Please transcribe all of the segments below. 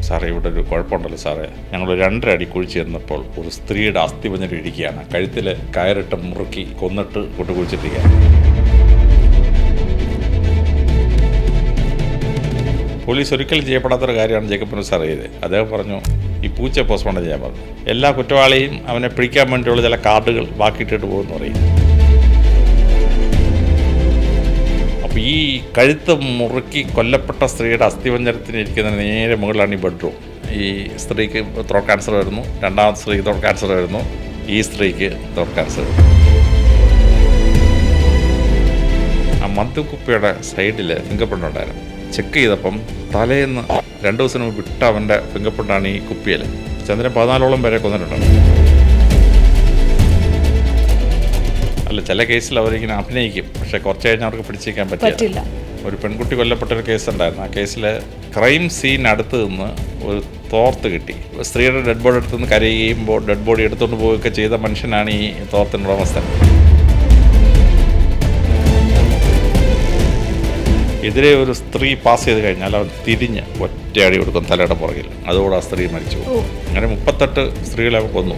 സാറേ, ഇവിടെ ഒരു കുഴപ്പമുണ്ടല്ലോ സാറേ. ഞങ്ങൾ 2.5 അടി കുഴിച്ച് ചെന്നപ്പോൾ ഒരു സ്ത്രീയുടെ അസ്ഥിപഞ്ജരം ഇരിക്കുകയാണ്. കഴുത്തിൽ കയറിട്ട് മുറുക്കി കൊന്നിട്ട് കൊണ്ട് കുഴിച്ചിട്ടിരിക്കുകയാണ്. പോലീസ് ഒരിക്കലും ചെയ്യപ്പെടാത്തൊരു കാര്യമാണ് ജേക്കബ് സാർ ചെയ്തത്. അദ്ദേഹം പറഞ്ഞു, ഈ പൂച്ച പോസ്റ്റ്മോർട്ടം ചെയ്യാൻ പറഞ്ഞു. എല്ലാ കുറ്റവാളിയും അവനെ പിടിക്കാൻ വേണ്ടിയുള്ള ചില കാർഡുകൾ ബാക്കിയിട്ടിട്ട് പോകുമെന്ന് പറയും. അപ്പോൾ ഈ കഴുത്ത് മുറുക്കി കൊല്ലപ്പെട്ട സ്ത്രീയുടെ അസ്ഥിപഞ്ജരത്തിന് ഇരിക്കുന്ന നേരെ മുകളിലാണ് ഈ ബെഡ്റൂം. ഈ സ്ത്രീക്ക് ത്രോട്ട് ക്യാൻസർ വരുന്നു, രണ്ടാമത്തെ സ്ത്രീക്ക് ത്രോട്ട് ക്യാൻസർ വരുന്നു, ഈ സ്ത്രീക്ക് ത്രോട്ട് ക്യാൻസർ വരുന്നു. ആ മദ്യക്കുപ്പിയുടെ സൈഡിൽ ഫിംഗർ പ്രിൻ്റ് ഉണ്ടായിരുന്നു. ചെക്ക് ചെയ്തപ്പം തലേന്ന് 2 ദിവസം മുമ്പ് വിട്ട അവൻ്റെ ഫിംഗർ പ്രിൻ്റാണ് ഈ കുപ്പിയിൽ. ചന്ദ്രൻ 14ഓളം പേരെ കൊന്നിട്ടുണ്ട്. അല്ല, ചില കേസിൽ അവരിങ്ങനെ അഭിനയിക്കും, പക്ഷെ കുറച്ച് കഴിഞ്ഞാൽ അവർക്ക് പിടിച്ചേക്കാൻ പറ്റില്ല. ഒരു പെൺകുട്ടി കൊല്ലപ്പെട്ടൊരു കേസുണ്ടായിരുന്നു. ആ കേസിൽ ക്രൈം സീൻ അടുത്ത് നിന്ന് ഒരു തോർത്ത് കിട്ടി. സ്ത്രീയുടെ ഡെഡ് ബോഡി അടുത്ത് നിന്ന് കരയുമ്പോൾ ഡെഡ് ബോഡി എടുത്തുകൊണ്ട് പോവുകയൊക്കെ ചെയ്ത മനുഷ്യനാണ് ഈ തോർത്തിൻ്റെ ഉടമസ്ഥൻ. എതിരെ ഒരു സ്ത്രീ പാസ് ചെയ്ത് കഴിഞ്ഞാൽ അവൻ തിരിഞ്ഞ് ഒറ്റയടി കൊടുക്കും തലയുടെ പുറകിൽ. അതോടെ ആ സ്ത്രീ മരിച്ചു. അങ്ങനെ 38 സ്ത്രീകളെ അവൻ കൊന്നു.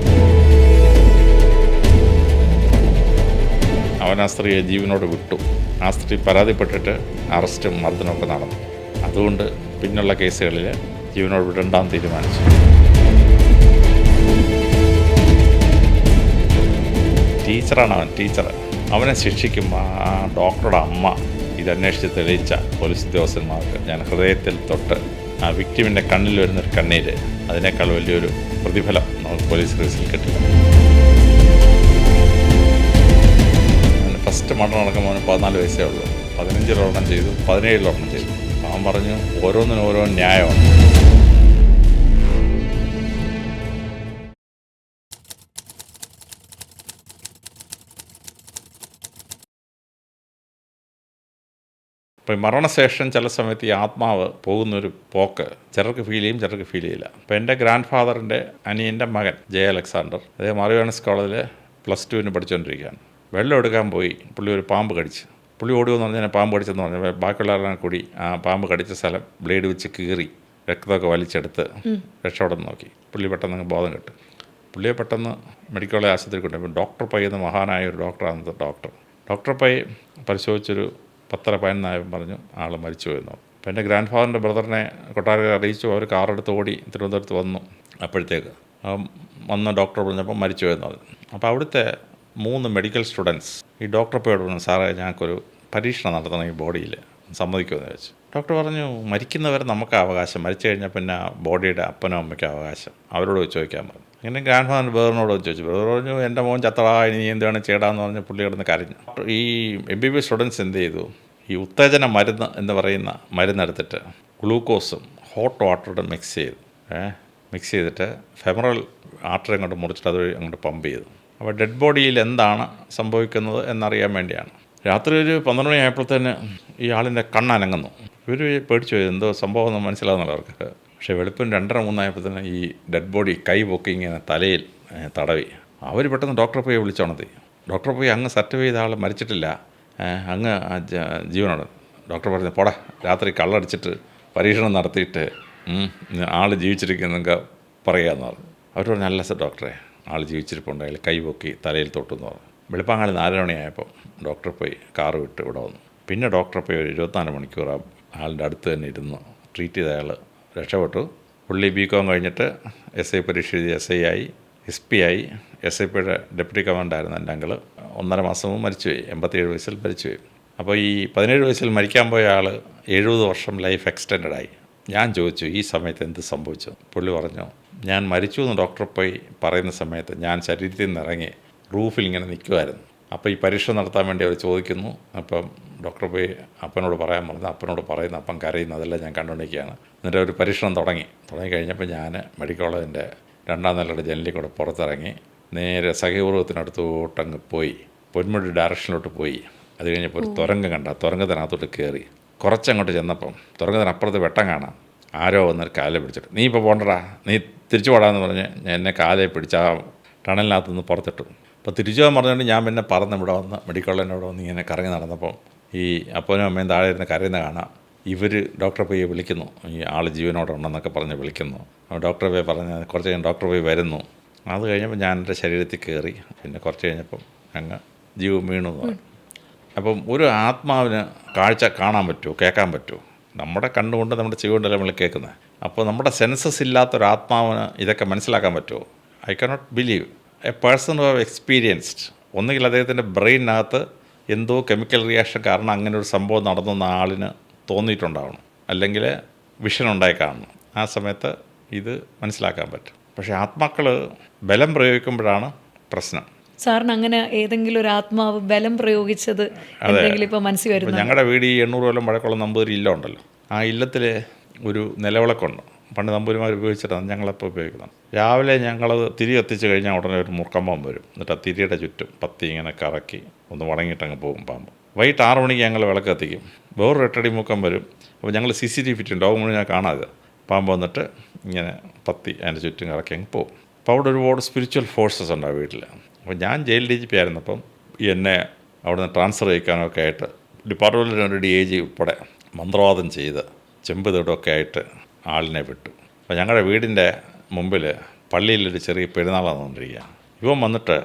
അവൻ ആ സ്ത്രീയെ ജീവനോട് വിട്ടു. ആ സ്ത്രീ പരാതിപ്പെട്ടിട്ട് അറസ്റ്റും മർദ്ദനമൊക്കെ നടന്നു. അതുകൊണ്ട് പിന്നുള്ള കേസുകളിൽ ജീവനോട് വിടണ്ടാന്ന് തീരുമാനിച്ചു. ടീച്ചറാണ് അവൻ, ടീച്ചർ. അവനെ ശിക്ഷിക്കുമ്പോൾ ആ ഡോക്ടറുടെ അമ്മ ഇതന്വേഷിച്ച് തെളിയിച്ച പോലീസ് ഉദ്യോഗസ്ഥന്മാർക്ക് ഞാൻ ഹൃദയത്തിൽ തൊട്ട് ആ വിക്ടിമിൻ്റെ കണ്ണിൽ വരുന്നൊരു കണ്ണീര്, അതിനേക്കാൾ വലിയൊരു പ്രതിഫലം നമുക്ക് പോലീസ് കേസിൽ കിട്ടില്ല. ഫസ്റ്റ് മർഡർ നടക്കുമ്പോൾ 14 വയസ്സേ ഉള്ളൂ. 15 ഒരെണ്ണം ചെയ്തു, 17 ഒരെണ്ണം ചെയ്തു. അവൻ പറഞ്ഞു ഓരോന്നിനും ഓരോ ന്യായമാണ്. അപ്പോൾ മരണശേഷം ചില സമയത്ത് ഈ ആത്മാവ് പോകുന്നൊരു പോക്ക് ചിലർക്ക് ഫീൽ ചെയ്യും, ചിലർക്ക് ഫീൽ ചെയ്യില്ല. അപ്പോൾ എൻ്റെ ഗ്രാൻഡ് ഫാദറിൻ്റെ അനിയൻ്റെ മകൻ ജെ അലക്സാണ്ടർ, അദ്ദേഹം മറിയോണസ് കോളേജിൽ +2 പഠിച്ചുകൊണ്ടിരിക്കുകയാണ്. വെള്ളം എടുക്കാൻ പോയി, പുള്ളി ഒരു പാമ്പ് കടിച്ച്. പുള്ളി ഓടുമെന്ന് പറഞ്ഞാൽ പാമ്പ് കടിച്ചെന്ന് പറഞ്ഞാൽ ബാക്കിയുള്ളവരെല്ലാം കൂടി ആ പാമ്പ് കടിച്ച സ്ഥലം ബ്ലേഡ് വെച്ച് കീറി രക്തമൊക്കെ വലിച്ചെടുത്ത് രക്ഷപ്പെടാൻ നോക്കി. പുള്ളി പെട്ടെന്ന് ബോധം കിട്ടും. പുള്ളിയെ പെട്ടെന്ന് മെഡിക്കൽ കോളേജ് ആശുപത്രി കൊണ്ടുപോയി. ഡോക്ടർ പൈ എന്ന മഹാനായ ഒരു ഡോക്ടറാണ് ഡോക്ടർ പൈ പരിശോധിച്ചൊരു 10-15 പറഞ്ഞു ആൾ മരിച്ചു പോയെന്നു. അപ്പോൾ എൻ്റെ ഗ്രാൻഡ് ഫാദറിൻ്റെ ബ്രദറിനെ കൊട്ടാരക്കര അറിയിച്ചു. അവർ കാറെടുത്ത് ഓടി തിരുവനന്തപുരത്ത് വന്നു. അപ്പോഴത്തേക്ക് വന്ന് ഡോക്ടർ പറഞ്ഞപ്പോൾ മരിച്ചു പോയെന്ന് പറഞ്ഞു. അപ്പോൾ അവിടുത്തെ 3 മെഡിക്കൽ സ്റ്റുഡൻസ് ഈ ഡോക്ടർ പോയോട് പറഞ്ഞു, സാറേ ഞങ്ങൾക്കൊരു പരീക്ഷണം നടത്തണം ഈ ബോഡിയിൽ, സമ്മതിക്കുമെന്ന് ചോദിച്ചു. ഡോക്ടർ പറഞ്ഞു, മരിക്കുന്നവരെ നമുക്ക് അവകാശം, മരിച്ചു കഴിഞ്ഞാൽ പിന്നെ ബോഡിയുടെ അപ്പനോ അമ്മയ്ക്കും അവകാശം, അവരോട് ചോദിക്കാൻ പറഞ്ഞു. അങ്ങനെ ഗ്രാൻഡ് ഫാദറിൻ്റെ ബ്രദറിനോട് ചോദിച്ചു. ബ്രദർ പറഞ്ഞു, എൻ്റെ മോൻ ചത്തടാ, ഇനി എന്താണ് ചെയ്യടാന്ന് പറഞ്ഞ് പുള്ളി കിടന്ന് കരഞ്ഞു. ഈ MBBS സ്റ്റുഡൻസ് എന്ത് ചെയ്തു, ഈ ഉത്തേജന മരുന്ന് എന്ന് പറയുന്ന മരുന്നെടുത്തിട്ട് ഗ്ലൂക്കോസും ഹോട്ട് വാട്ടറും മിക്സ് ചെയ്തിട്ട് ഫെമറൽ ആർട്ടറി അങ്ങോട്ട് മുറിച്ചിട്ട് അത് അങ്ങോട്ട് പമ്പ് ചെയ്തു. അപ്പോൾ ഡെഡ് ബോഡിയിൽ എന്താണ് സംഭവിക്കുന്നത് എന്നറിയാൻ വേണ്ടിയാണ്. രാത്രി ഒരു 12 മണി ആയപ്പോഴത്തേന് ഈ ആളിൻ്റെ കണ്ണനങ്ങുന്നു. ഇവർ പേടിച്ചു പോയി, എന്തോ സംഭവം ഒന്നും മനസ്സിലാകുന്നില്ല അവർക്ക്. പക്ഷേ വെളുപ്പിന് 2:30-3 ആയപ്പോഴത്തേന് ഈ ഡെഡ് ബോഡി കൈ പൊക്കി ഇങ്ങനെ തലയിൽ തടവി. അവർ പെട്ടെന്ന് ഡോക്ടറെ പോയി വിളിച്ചോണത്തി. ഡോക്ടറെ പോയി അങ്ങ് സർട്ടിഫൈ ചെയ്ത ആൾ മരിച്ചിട്ടില്ല, അങ്ങ് ജീവനോട്. ഡോക്ടർ പറഞ്ഞു, പോടാ, രാത്രി കള്ളടിച്ചിട്ട് പരീക്ഷണം നടത്തിയിട്ട് ആൾ ജീവിച്ചിരിക്കുന്നൊക്കെ പറയാമെന്ന് പറഞ്ഞു. അവർ പറഞ്ഞു, അല്ല സർ ഡോക്ടറെ, ആൾ ജീവിച്ചിരിപ്പുണ്ടെങ്കിൽ കൈ പൊക്കി തലയിൽ തൊട്ടെന്ന് പറഞ്ഞു. വെളുപ്പാങ്കാലം 4 മണിയായപ്പോൾ ഡോക്ടർ പോയി കാറ് വിട്ട് ഇവിടെ വന്നു. പിന്നെ ഡോക്ടറെ പോയി ഒരു 24 മണിക്കൂർ ആളുടെ അടുത്ത് തന്നെ ഇരുന്ന് ട്രീറ്റ് ചെയ്ത അയാൾ രക്ഷപ്പെട്ടു. പുള്ളി BCom കഴിഞ്ഞിട്ട് SI പരീക്ഷ എഴുതി SI ആയി, SP ആയി. SIPയുടെ ഡെപ്യൂട്ടി കമാൻഡർ ആയിരുന്നു എൻ്റെ അങ്കിൾ. 1.5 മാസം മുമ്പ് മരിച്ചുപോയി, 87 വയസ്സിൽ മരിച്ചുപോയി. അപ്പോൾ ഈ 17 വയസ്സിൽ മരിക്കാൻ പോയ ആൾ 70 വർഷം ലൈഫ് എക്സ്റ്റെൻഡഡ് ആയി. ഞാൻ ചോദിച്ചു, ഈ സമയത്ത് എന്ത് സംഭവിച്ചു? പുള്ളി പറഞ്ഞു, ഞാൻ മരിച്ചു എന്ന് ഡോക്ടർ പോയി പറയുന്ന സമയത്ത് ഞാൻ ശരീരത്തിൽ നിന്ന് ഇറങ്ങി റൂഫിൽ ഇങ്ങനെ നിൽക്കുമായിരുന്നു. അപ്പോൾ ഈ പരീക്ഷ നടത്താൻ വേണ്ടി അവർ ചോദിക്കുന്നു. അപ്പം ഡോക്ടർ പോയി അപ്പനോട് പറയാൻ പറഞ്ഞു. അപ്പനോട് പറയുന്നു, അപ്പം കരയുന്നു. അതെല്ലാം ഞാൻ കണ്ടുകൊണ്ടിരിക്കുകയാണ്. എന്നിട്ട് ഒരു പരീക്ഷണം തുടങ്ങി കഴിഞ്ഞപ്പോൾ ഞാൻ മെഡിക്കൽ കോളേജിൻ്റെ 2ാം നിലയുടെ ജനലിൽ കൂടെ പുറത്തിറങ്ങി നേരെ സഖ്യപൂർവ്വത്തിനടുത്തോട്ടങ്ങ് പോയി പൊന്മുടി ഡയറക്ഷനിലോട്ട് പോയി. അത് കഴിഞ്ഞപ്പോൾ ഒരു തുരങ്കം കണ്ട, തുരങ്കത്തിനകത്തോട്ട് കയറി. കുറച്ചങ്ങോട്ട് ചെന്നപ്പം തുരങ്കത്തിനപ്പുറത്ത് വെട്ടം കാണാം. ആരോ വന്നൊരു കാലെ പിടിച്ചിട്ട്, നീ ഇപ്പോൾ പോകണ്ടടാ, നീ തിരിച്ചു പോടാന്ന് പറഞ്ഞ് എന്നെ കാലെ പിടിച്ച് ആ ടണലിനകത്തുനിന്ന് പുറത്തിട്ടു. അപ്പോൾ തിരിച്ചു പോകാൻ പറഞ്ഞുകൊണ്ട് ഞാൻ പിന്നെ പറന്ന് ഇവിടെ വന്ന് മെഡിക്കൽ കോളേജിൻ്റെ ഇവിടെ വന്ന് ഇങ്ങനെ കറങ്ങി നടന്നപ്പം ഈ അപ്പനും അമ്മയും താഴെ ഇരുന്ന് കരയുന്ന കാണാം. ഇവർ ഡോക്ടറെ പോയി വിളിക്കുന്നു, ഈ ആൾ ജീവനോടെ ഉണ്ടെന്നൊക്കെ പറഞ്ഞ് വിളിക്കുന്നു. ഡോക്ടറെ പോയി പറഞ്ഞ് കുറച്ച് കഴിഞ്ഞ് ഡോക്ടർ പോയി വരുന്നു. അത് കഴിഞ്ഞപ്പോൾ ഞാൻ എൻ്റെ ശരീരത്തിൽ കയറി, പിന്നെ കുറച്ച് കഴിഞ്ഞപ്പം അങ്ങ് ജീവൻ വീണു എന്ന് പറയും. അപ്പം ഒരു ആത്മാവിന് കാഴ്ച കാണാൻ പറ്റുമോ, കേൾക്കാൻ പറ്റുമോ? നമ്മുടെ കണ്ണുകൊണ്ട് നമ്മുടെ ചെവി കൊണ്ടല്ലേ നമ്മൾ കേൾക്കുന്നത്. അപ്പോൾ നമ്മുടെ സെൻസസ് ഇല്ലാത്തൊരാത്മാവിന് ഇതൊക്കെ മനസ്സിലാക്കാൻ പറ്റുമോ? I cannot believe A person who have experienced. ഒന്നുകിൽ അദ്ദേഹത്തിൻ്റെ ബ്രെയിനകത്ത് എന്തോ കെമിക്കൽ റിയാക്ഷൻ കാരണം അങ്ങനെ ഒരു സംഭവം നടന്നെന്ന ആളിന് തോന്നിയിട്ടുണ്ടാവണം, അല്ലെങ്കിൽ വിഷൻ ഉണ്ടായി കാണണം. ആ സമയത്ത് ഇത് മനസ്സിലാക്കാൻ പറ്റും. പക്ഷേ ആത്മാക്കൾ ബലം പ്രയോഗിക്കുമ്പോഴാണ് പ്രശ്നം. സാറിന് അങ്ങനെ ഏതെങ്കിലും ഒരു ആത്മാവ് ബലം പ്രയോഗിച്ചത് എന്തെങ്കിലും ഇപ്പോൾ മനസ്സിൽ വരുന്നത്? ഞങ്ങളുടെ വീട് ഈ 800 കൊല്ലം പഴക്കമുള്ള നമ്പൂതിരി ഇല്ലം ഉണ്ടല്ലോ, ആ ഇല്ലത്തിൽ ഒരു നിലവിളക്കുണ്ട്. പണ്ട് നമ്പൂരിമാർ ഉപയോഗിച്ചിട്ടാണ് ഞങ്ങളപ്പോൾ ഉപയോഗിക്കുന്നത്. രാവിലെ ഞങ്ങളത് തിരി കത്തിച്ച് കഴിഞ്ഞാൽ ഉടനെ ഒരു മുറുക്കമ്പം വരും. എന്നിട്ട് ആ തിരിയുടെ ചുറ്റും പത്തി ഇങ്ങനെ കറക്കി ഒന്ന് വടങ്ങിയിട്ടങ്ങ് പോകും പാമ്പ്. വൈകിട്ട് 6 മണിക്ക് ഞങ്ങൾ വിളക്ക് കത്തിക്കും. വേറൊരു 8 അടി മുക്കം വരും. അപ്പോൾ ഞങ്ങൾ CCTV ഫിറ്റുണ്ട്, ലോകം മുഴുവൻ ഞാൻ കാണാതെ പാമ്പ് വന്നിട്ട് ഇങ്ങനെ പത്തി അതിൻ്റെ ചുറ്റും കറക്കി അങ്ങ് പോകും. അപ്പോൾ അവിടെ ഒരുപാട് സ്പിരിച്വൽ ഫോഴ്സസ് ഉണ്ട് ആ വീട്ടിൽ. അപ്പോൾ ഞാൻ ജയിൽ DGP ആയിരുന്നപ്പം എന്നെ അവിടെ നിന്ന് ട്രാൻസ്ഫർ ചെയ്യിക്കാനൊക്കെ ആയിട്ട് ഡിപ്പാർട്ട്മെൻറ്റിൽ DIG ഉൾപ്പെടെ മന്ത്രവാദം ചെയ്ത് ചെമ്പ് തീടൊക്കെ ആയിട്ട് ആളിനെ വിട്ടു. അപ്പോൾ ഞങ്ങളുടെ വീടിൻ്റെ മുമ്പിൽ പള്ളിയിലൊരു ചെറിയ പെരുന്നാൾ നടന്നുകൊണ്ടിരിക്കുക. ഇവൻ വന്നിട്ട്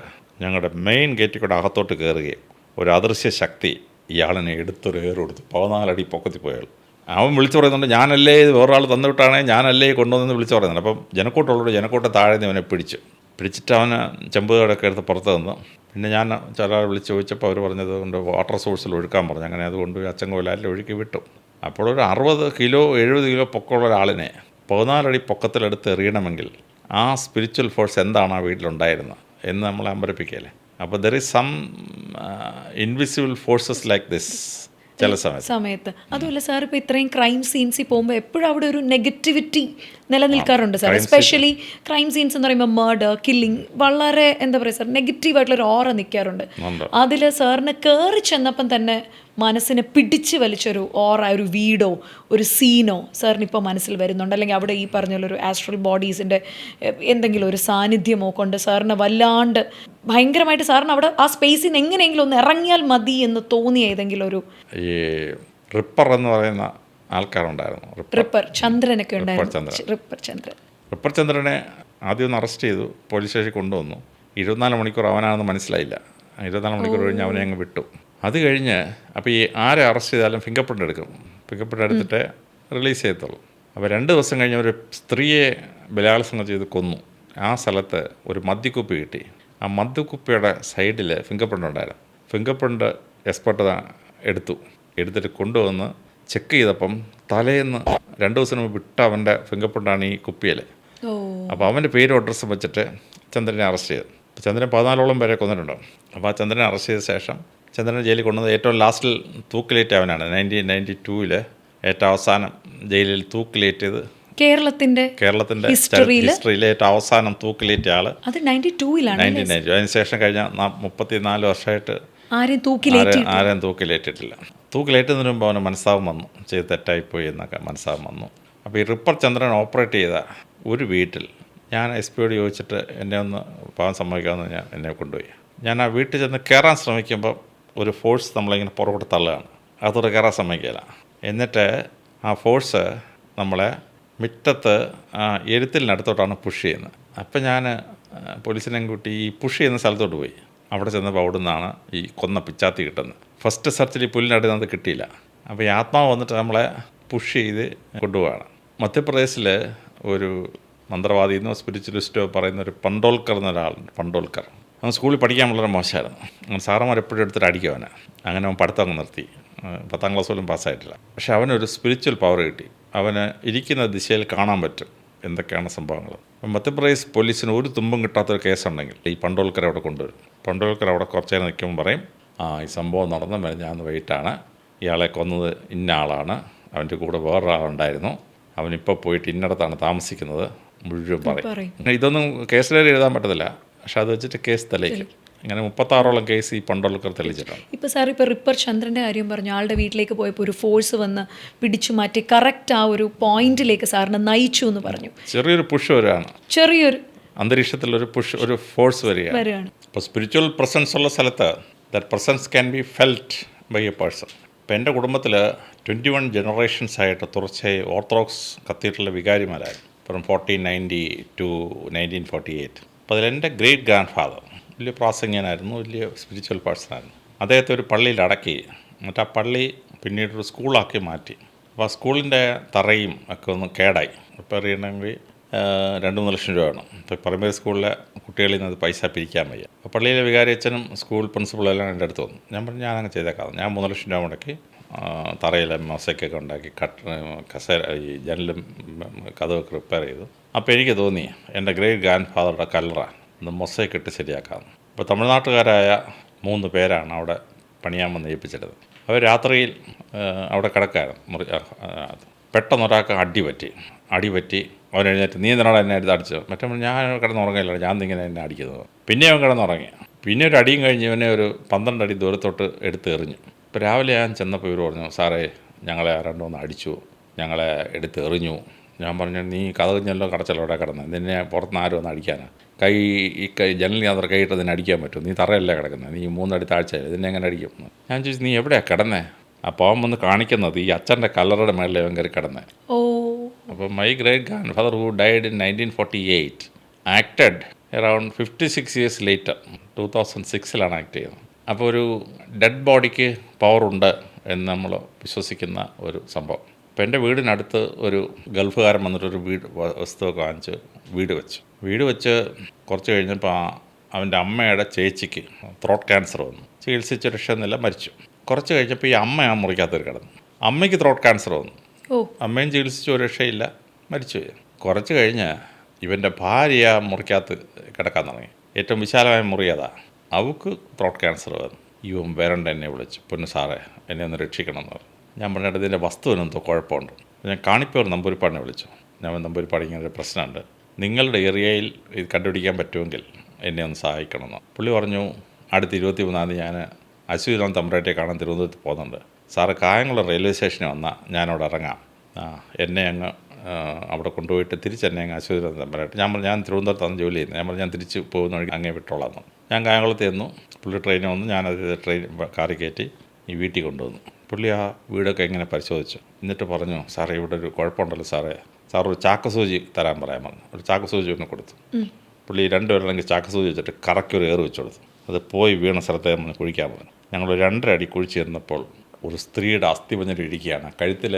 ഞങ്ങളുടെ മെയിൻ ഗേറ്റിൽ കൂടെ അകത്തോട്ട് കയറുകയും ഒരു അദൃശ്യ ശക്തി ഇയാളിനെ എടുത്തൊരു കൊടുത്തു 14 അടി പൊക്കത്തിൽ പോയാൾ. അവൻ വിളിച്ചു പറയുന്നുണ്ട്, ഞാനല്ലേ ഇത് വേറൊരാൾ തന്നുവിട്ടാണേ, ഞാനല്ലേ കൊണ്ടുവന്നെന്ന് വിളിച്ചു പറയുന്നുണ്ട്. അപ്പം ജനക്കൂട്ടുള്ളവർ ജനക്കൂട്ടം താഴെ നിന്ന് അവനെ പിടിച്ചിട്ട് അവന് ചെമ്പുകടൊക്കെ എടുത്ത് പുറത്ത് നിന്ന്. പിന്നെ ഞാൻ ചില വിളിച്ച് ചോദിച്ചപ്പോൾ അവർ പറഞ്ഞത് കൊണ്ട് വാട്ടർ സോഴ്സിൽ ഒഴുക്കാൻ പറഞ്ഞു. അങ്ങനെ അതുകൊണ്ട് അച്ചൻകോലാറ്റിൽ ഒഴുക്കി വിട്ടു. അപ്പോൾ ഒരു 60 കിലോ 70 കിലോ പൊക്കമുള്ള ഒരാളിനെ 14 അടി പൊക്കത്തിലെടുത്ത് എറിയണമെങ്കിൽ ആ സ്പിരിച്വൽ ഫോഴ്സ് എന്താണ് ആ വീട്ടിലുണ്ടായിരുന്നത് എന്ന് നമ്മളെ അമ്പരപ്പിക്കുകയല്ലേ. അപ്പോൾ there is some invisible forces like this ചില സമയത്ത്. അതുമല്ല സാർ, ഇപ്പോൾ ഇത്രയും ക്രൈം സീൻസിൽ പോകുമ്പോൾ എപ്പോഴും അവിടെ ഒരു നെഗറ്റിവിറ്റി നിലനിൽക്കാറുണ്ട് സാർ. എസ്പെഷ്യലി ക്രൈം സീൻസ് എന്ന് പറയുമ്പോൾ മർഡർ, കില്ലിങ്, വളരെ എന്താ പറയുക സാർ, നെഗറ്റീവായിട്ടുള്ളൊരു ഓറ നിൽക്കാറുണ്ട്. അതിൽ സാറിന് കയറി ചെന്നപ്പം തന്നെ മനസ്സിനെ പിടിച്ച് വലിച്ചൊരു ഓറ, ഒരു വീടോ ഒരു സീനോ സാറിന് ഇപ്പോൾ മനസ്സിൽ വരുന്നുണ്ട്? അല്ലെങ്കിൽ അവിടെ ഈ പറഞ്ഞൊരു ആസ്ട്രൽ ബോഡീസിൻ്റെ എന്തെങ്കിലും ഒരു സാന്നിധ്യമോ കൊണ്ട് സാറിന് വല്ലാണ്ട് ഭയങ്കരമായിട്ട് സാറിന് അവിടെ ആ സ്പേസിൽ നിന്ന് എങ്ങനെയെങ്കിലും ഒന്ന് ഇറങ്ങിയാൽ മതി എന്ന് തോന്നിയ ഏതെങ്കിലും ഒരു? ഈ റിപ്പർ എന്ന് പറയുന്ന ആൾക്കാരുണ്ടായിരുന്നു. റിപ്പർ ചന്ദ്രനൊക്കെ ഉണ്ടായിരുന്നു. റിപ്പർ ചന്ദ്രനെ ആദ്യം ഒന്ന് അറസ്റ്റ് ചെയ്തു, പോലീസ് സ്റ്റേഷനിൽ കൊണ്ടുവന്നു. 24 മണിക്കൂർ അവനാണെന്ന് മനസ്സിലായില്ല. 24 മണിക്കൂർ കഴിഞ്ഞ് അവനെ അങ്ങ് വിട്ടു. അത് കഴിഞ്ഞ് അപ്പോൾ ഈ ആരെ അറസ്റ്റ് ചെയ്താലും ഫിംഗർ പ്രിൻ്റ് എടുക്കും. ഫിംഗർ പ്രിൻ്റ് എടുത്തിട്ട് റിലീസ് ചെയ്യത്തുള്ളൂ. അപ്പോൾ 2 ദിവസം കഴിഞ്ഞ് ഒരു സ്ത്രീയെ ബലാത്സംഗം ചെയ്ത് കൊന്നു. ആ സ്ഥലത്ത് ഒരു മദ്യക്കുപ്പി കിട്ടി. ആ മദ്യക്കുപ്പിയുടെ സൈഡിൽ ഫിംഗർ പ്രിൻ്റ് ഉണ്ടായിരുന്നു. ഫിംഗർ പ്രിൻ്റ് എക്സ്പെർട്ട് എടുത്തിട്ട് കൊണ്ടുവന്ന് ചെക്ക് ചെയ്തപ്പം തലേന്ന് 2 ദിവസം മുമ്പ് വിട്ട അവൻ്റെ ഫിംഗർ പ്രിൻ്റാണ് ഈ കുപ്പിയിൽ. അപ്പോൾ അവൻ്റെ പേരും അഡ്രസ്സും വെച്ചിട്ട് ചന്ദ്രനെ അറസ്റ്റ് ചെയ്തു. ചന്ദ്രൻ 14ഓളം പേരെ കൊന്നിട്ടുണ്ടാവും. അപ്പോൾ ആ ചന്ദ്രനെ അറസ്റ്റ് ചെയ്ത ശേഷം ചന്ദ്രനെ ജയിലിൽ കൊണ്ടുവന്നത് ഏറ്റവും ലാസ്റ്റിൽ തൂക്കിലേറ്റ് അവനാണ്. 1992 ഏറ്റവും അവസാനം ജയിലിൽ തൂക്കിലേറ്റ് ചെയ്ത് കേരളത്തിൻ്റെ ഹിസ്റ്ററിയിലെ ഏറ്റവും അവസാനം തൂക്കിലേറ്റ ആൾ 1992. അതിനുശേഷം കഴിഞ്ഞ 34 വർഷമായിട്ട് ആരെയും തൂക്കിലേറ്റിട്ടില്ല. തൂക്കിലേറ്റുന്നതിന് മുമ്പ് അവന് മനസ്താപം വന്നു, ചെയ്ത് തെറ്റായിപ്പോയി എന്നൊക്കെ മനസ്താപം വന്നു. അപ്പോൾ ഈ റിപ്പർ ചന്ദ്രൻ ഓപ്പറേറ്റ് ചെയ്ത ഒരു വീട്ടിൽ ഞാൻ SP ചോദിച്ചിട്ട് എന്നെ ഒന്ന് പാവം സമ്മതിക്കാമെന്ന് എന്നെ കൊണ്ടുപോയി. ഞാൻ ആ വീട്ടിൽ ചെന്ന് കയറാൻ ശ്രമിക്കുമ്പോൾ ഒരു ഫോഴ്സ് നമ്മളിങ്ങനെ പുറകോട്ട് തള്ളുകയാണ്. അതോടെ കയറാൻ സമ്മതിക്കില്ല. എന്നിട്ട് ആ ഫോഴ്സ് നമ്മളെ മുറ്റത്ത് എഴുത്തിലിനടുത്തോട്ടാണ് പുഷ് ചെയ്യുന്നത്. അപ്പം ഞാൻ പോലീസിനെ കൂട്ടി ഈ പുഷ് ചെയ്യുന്ന സ്ഥലത്തോട്ട് പോയി. അവിടെ ചെന്നപ്പോൾ അവിടെ നിന്നാണ് ഈ കൊന്ന പിച്ചാത്തി കിട്ടുന്നത്. ഫസ്റ്റ് സെർച്ചിൽ ഈ പുല്ലിനടുത്ത് അത് കിട്ടിയില്ല. അപ്പോൾ ഈ ആത്മാവ് വന്നിട്ട് നമ്മളെ പുഷ് ചെയ്ത് കൊണ്ടുപോവുകയാണ്. മധ്യപ്രദേശിൽ ഒരു മന്ത്രവാദിയെന്നോ സ്പിരിച്വലിസ്റ്റോ പറയുന്ന ഒരു പണ്ടോൽക്കർ എന്നൊരാളുണ്ട്. പണ്ടോൽക്കർ അവൻ സ്കൂളിൽ പഠിക്കാൻ വളരെ മോശമായിരുന്നു. അവൻ സാറന്മാർ എപ്പോഴും എടുത്തിട്ട് അടിക്കും അവനെ. അങ്ങനെ അവൻ പഠിത്തം അങ്ങ് നിർത്തി. 10ാം ക്ലാസ് പോലും പാസ്സായിട്ടില്ല. പക്ഷെ അവനൊരു സ്പിരിച്വൽ പവർ കിട്ടി. അവന് ഇരിക്കുന്ന ദിശയിൽ കാണാൻ പറ്റും എന്തൊക്കെയാണ് സംഭവങ്ങൾ. മധ്യപ്രദേശ് പോലീസിന് ഒരു തുമ്പും കിട്ടാത്തൊരു കേസുണ്ടെങ്കിൽ ഈ പണ്ടോൽക്കർ അവിടെ കൊണ്ടുവരും. പണ്ടോൽക്കർ അവിടെ കുറച്ച് നേരം നിൽക്കുമ്പോൾ പറയും, ഈ സംഭവം നടന്ന ഞാൻ വൈകിട്ടാണ്, ഇയാളെ കൊന്നത് ഇന്ന ആളാണ്, അവൻ്റെ കൂടെ വേറൊരാളുണ്ടായിരുന്നു, അവനിപ്പോൾ പോയിട്ട് ഇന്നടത്താണ് താമസിക്കുന്നത്, മുഴുവൻ പറയും. ഇതൊന്നും കേസിൽ എഴുതാൻ പറ്റത്തില്ല, പക്ഷെ അത് വെച്ചിട്ട് കേസ് തെളിയിക്കും. ഇങ്ങനെ 36ഓളം കേസ് ഈ പണ്ടോൽക്കർ തെളിയിച്ചിട്ടുണ്ട്. ഇപ്പോൾ സാർ ഇപ്പോൾ റിപ്പർ ചന്ദ്രൻ്റെ കാര്യം പറഞ്ഞു. ആളുടെ വീട്ടിലേക്ക് പോയപ്പോൾ ഒരു ഫോഴ്സ് വന്ന് പിടിച്ചു മാറ്റി കറക്റ്റ് ആ ഒരു പോയിന്റിലേക്ക് സാറിനെ നയിച്ചു എന്ന് പറഞ്ഞു. ചെറിയൊരു പുഷ് വരികയാണ്, ചെറിയൊരു അന്തരീക്ഷത്തിലൊരു പുഷ്, ഒരു ഫോഴ്സ് വരികയാണ്. ഇപ്പോൾ സ്പിരിച്വൽ പ്രസൻസ് ഉള്ള സ്ഥലത്ത് that presence can be felt by a person. ഇപ്പോൾ എൻ്റെ കുടുംബത്തിൽ 21 ജനറേഷൻസായിട്ട് തുടർച്ചയായി ഓർത്തഡോക്സ് കത്തീഡ്രലിലെ വികാരിമാരായിരുന്നു ഫ്രം 1490 ടു 1948. അപ്പോൾ അതിലെൻ്റെ ഗ്രേറ്റ് ഗ്രാൻഡ് ഫാദർ വലിയ പ്രാസംഗികനായിരുന്നു, വലിയ സ്പിരിച്വൽ പേഴ്സണായിരുന്നു. അദ്ദേഹത്തെ ഒരു പള്ളിയിൽ അടക്കി, എന്നിട്ട് ആ പള്ളി പിന്നീടൊരു സ്കൂളാക്കി മാറ്റി. അപ്പോൾ ആ സ്കൂളിൻ്റെ തറയും ഒക്കെ ഒന്ന് കേടായി. റിപ്പയർ ചെയ്യണമെങ്കിൽ 2-3 ലക്ഷം രൂപ വേണം. ഇപ്പോൾ പ്രൈമറി സ്കൂളിലെ കുട്ടികളിൽ നിന്ന് അത് പൈസ പിരിക്കാൻ വയ്യ. അപ്പോൾ പള്ളിയിലെ വികാരി അച്ഛനും സ്കൂൾ പ്രിൻസിപ്പളും എല്ലാം എൻ്റെ അടുത്ത് വന്നു. ഞാൻ പറഞ്ഞു ഞാനങ്ങ് ചെയ്തേക്കാം. ഞാൻ 3 ലക്ഷം രൂപ മുടക്കി തറയിലെ മൊസൈക്കൊക്കെ ഉണ്ടാക്കി കസേര ഈ ജനലും കഥവൊക്കെ റിപ്പയർ ചെയ്തു. അപ്പോൾ എനിക്ക് തോന്നി എൻ്റെ ഗ്രേറ്റ് ഗ്രാൻഡ് ഫാദറുടെ കല്ലറ ഒന്ന് മൊസൈക്ക് ഇട്ട് ശരിയാക്കാമെന്ന്. അപ്പോൾ തമിഴ്നാട്ടുകാരായ 3 പേരാണ് അവിടെ പണിയാൻ വന്ന് ഏൽപ്പിച്ചിട്ടത്. അവർ രാത്രിയിൽ അവിടെ കിടക്കായിരുന്നു. പെട്ടെന്ന് ഒരാൾക്ക് അടി പറ്റി അവൻ എഴുന്നേറ്റ് നീ എന്തിനാണ് എന്നെ എടുത്ത് അടിച്ചത്? മറ്റേ ഞാൻ കിടന്നുറങ്ങില്ല, ഞാൻ ഇങ്ങനെ എന്നെ അടിക്കുന്നത്. പിന്നെ അവൻ കിടന്നുറങ്ങി. പിന്നെ ഒരു അടിയും കഴിഞ്ഞ് ഇവനെ ഒരു 12 അടി ദൂരത്തോട്ട് എടുത്ത് എറിഞ്ഞു. ഇപ്പോൾ രാവിലെ ഞാൻ ചെന്നപ്പോൾ ഇവർ പറഞ്ഞു, സാറേ ഞങ്ങളെ രണ്ടൊന്ന് അടിച്ചു, ഞങ്ങളെ എടുത്ത് എറിഞ്ഞു. ഞാൻ പറഞ്ഞു നീ കഥഞ്ഞല്ലോ കടച്ചല്ലോ ഇവിടെ കിടന്നത്, നിന്നെ പുറത്തുനിന്ന് ആരും ഒന്ന് അടിക്കാനാണ്? ജനലിൽ അത്ര കൈയിട്ട് നിന്നെ അടിക്കാൻ പറ്റും? നീ തറയല്ലേ കിടക്കുന്നത്, നീ 3 അടി താഴ്ചയല്ലേ, ഇതിനെ എങ്ങനെ അടിക്കും? ഞാൻ ചോദിച്ചു നീ എവിടെയാണ് കിടന്നേ? അപ്പോൾ അവൻ വന്ന് കാണിക്കുന്നത് ഈ അച്ഛൻ്റെ കല്ലറയുടെ മേളിൽ അവൻ കയറി കിടന്നേ. അപ്പോൾ my great grand father who died in 1948 acted around 56 years later, 2006 act ചെയ്യുന്നത്. അപ്പോൾ ഒരു ഡെഡ് ബോഡിക്ക് പവറുണ്ട് എന്ന് നമ്മൾ വിശ്വസിക്കുന്ന ഒരു സംഭവം. അപ്പോൾ എൻ്റെ വീടിനടുത്ത് ഒരു ഗൾഫുകാരൻ വന്നിട്ടൊരു വസ്തുവൊക്കെ വാങ്ങിച്ച് വീട് വെച്ച് കുറച്ച് കഴിഞ്ഞപ്പോൾ അവൻ്റെ അമ്മയുടെ ചേച്ചിക്ക് ത്രോട്ട് ക്യാൻസർ വന്നു. ചികിത്സിച്ച് രക്ഷയൊന്നുമില്ല, മരിച്ചു. കുറച്ച് കഴിഞ്ഞപ്പോൾ ഈ അമ്മ ആ മുറിക്കകത്ത് കിടന്നു. അമ്മയ്ക്ക് ത്രോട്ട് ക്യാൻസർ വന്നു. അമ്മയും ചികിത്സിച്ച് ഒരു രക്ഷയില്ല, മരിച്ചു. കുറച്ച് കഴിഞ്ഞ് ഇവൻ്റെ ഭാര്യ മുറിക്കകത്ത് കിടക്കാൻ തുടങ്ങി. ഏറ്റവും വിശാലമായ മുറി അതാ. അവൾക്ക് ത്രോട്ട് ക്യാൻസർ വന്നു. ഇവൻ വരണ്ട എന്നെ വിളിച്ചു, പൊന്നു സാറേ എന്നെ ഒന്ന് രക്ഷിക്കണം എന്ന് പറഞ്ഞു. ഞാൻ പറഞ്ഞിട്ട് ഇതിൻ്റെ വസ്തുവിനെന്തോ കുഴപ്പമുണ്ട്. ഞാൻ കാണിപ്പോൾ നമ്പൂരിപ്പാടിനെ വിളിച്ചു. ഞാൻ നമ്പൂരിപ്പാട് ഇങ്ങനെ ഒരു പ്രശ്നമുണ്ട്, നിങ്ങളുടെ ഏരിയയിൽ ഇത് കണ്ടുപിടിക്കാൻ പറ്റുമെങ്കിൽ എന്നെ ഒന്ന് സഹായിക്കണമെന്ന്. പുള്ളി പറഞ്ഞു അടുത്ത 23-ാം തീയതി ഞാൻ അശ്വതിരാം തമ്പുരാട്ടിയെ കാണാൻ തിരുവനന്തപുരത്ത് പോകുന്നുണ്ട്. സാറ് കായംകുളം റെയിൽവേ സ്റ്റേഷനിൽ വന്നാൽ ഞാനവിടെ ഇറങ്ങാം, എന്നെ അങ്ങ് അവിടെ കൊണ്ടുപോയിട്ട് തിരിച്ചെന്നെ അങ്ങ് അശ്വതിരാം തമ്പുരാട്ടി. ഞാൻ തിരുവനന്തപുരത്താണ് ജോലി ചെയ്യുന്നത്. ഞാൻ പറഞ്ഞു ഞാൻ തിരിച്ച് പോകുന്ന വഴി അങ്ങേ വിട്ടോളാം. ഞാൻ കായംകുളത്ത് ചെന്നു. പുള്ളി ട്രെയിനിൽ വന്നു. ഞാനത് കാറിൽ കയറ്റി ഈ വീട്ടിൽ കൊണ്ടുവന്നു. പുള്ളി ആ വീടൊക്കെ ഇങ്ങനെ പരിശോധിച്ചു. എന്നിട്ട് പറഞ്ഞു സാറേ ഇവിടെ ഒരു കുഴപ്പമുണ്ടല്ലോ സാറേ, സാർ ഒരു ചാക്കസൂചി തരാൻ പറയാൻ പറഞ്ഞു. ഒരു ചാക്കസൂചി ഒന്ന് കൊടുത്തു. പുള്ളി 2 പേരുണ്ടെങ്കിൽ ചാക്കസൂചി വെച്ചിട്ട് കറക്കൊരു ഏറ് വെച്ച് കൊടുത്തു. അത് പോയി വീണ സ്ഥലത്തെ നമ്മൾ കുഴിക്കാൻ പറഞ്ഞു. ഞങ്ങൾ 2.5 അടി കുഴിച്ച് ചെന്നപ്പോൾ ഒരു സ്ത്രീയുടെ അസ്ഥിപഞ്ജരം ഇരിക്കുകയാണ്. കഴുത്തിൽ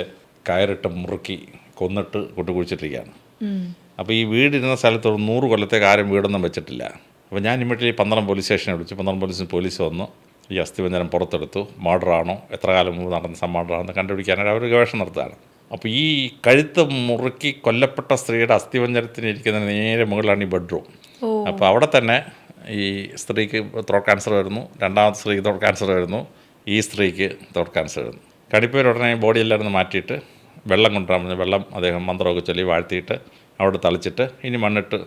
കയറിട്ട് മുറുക്കി കൊന്നിട്ട് കുഴിച്ചിട്ടിരിക്കുകയാണ്. അപ്പോൾ ഈ വീടിരുന്ന സ്ഥലത്ത് ഒരു 100 കൊല്ലത്തേക്ക് ആരും വീടൊന്നും വെച്ചിട്ടില്ല. അപ്പോൾ ഞാൻ ഇമ്മീഡിയറ്റ്ലി 12 പോലീസ് സ്റ്റേഷനെ വിളിച്ചു. 12 പോലീസ് വന്നു. ഈ അസ്ഥിപഞ്ജരം പുറത്തെടുത്തു. മർഡറാണോ, എത്ര കാലം മുമ്പ് നടന്ന മർഡറാണെന്ന് കണ്ടുപിടിക്കാനായിട്ട് അവർ ഗവേഷണം നടത്തുകയാണ്. അപ്പോൾ ഈ കഴുത്ത് മുറുക്കി കൊല്ലപ്പെട്ട സ്ത്രീയുടെ അസ്ഥിപഞ്ജരത്തിന് ഇരിക്കുന്ന നേരെ മുകളിലാണ് ഈ ബെഡ്റൂം. അപ്പോൾ അവിടെ തന്നെ ഈ സ്ത്രീക്ക് ത്രോട്ട് ക്യാൻസർ വരുന്നു, രണ്ടാമത്തെ സ്ത്രീക്ക് ത്രോട്ട് ക്യാൻസർ വരുന്നു, ഈ സ്ത്രീക്ക് ത്രോട്ട് ക്യാൻസർ വരുന്നു. കണിപ്പേർ ഉടനെ ബോഡി എല്ലാവരും മാറ്റിയിട്ട് വെള്ളം കൊണ്ടുവരാൻ പറഞ്ഞു. വെള്ളം അദ്ദേഹം മന്ത്രമൊക്കെ ചൊല്ലി വാഴ്ത്തിയിട്ട് അവിടെ തളിച്ചിട്ട് ഇനി മണ്ണിട്ട്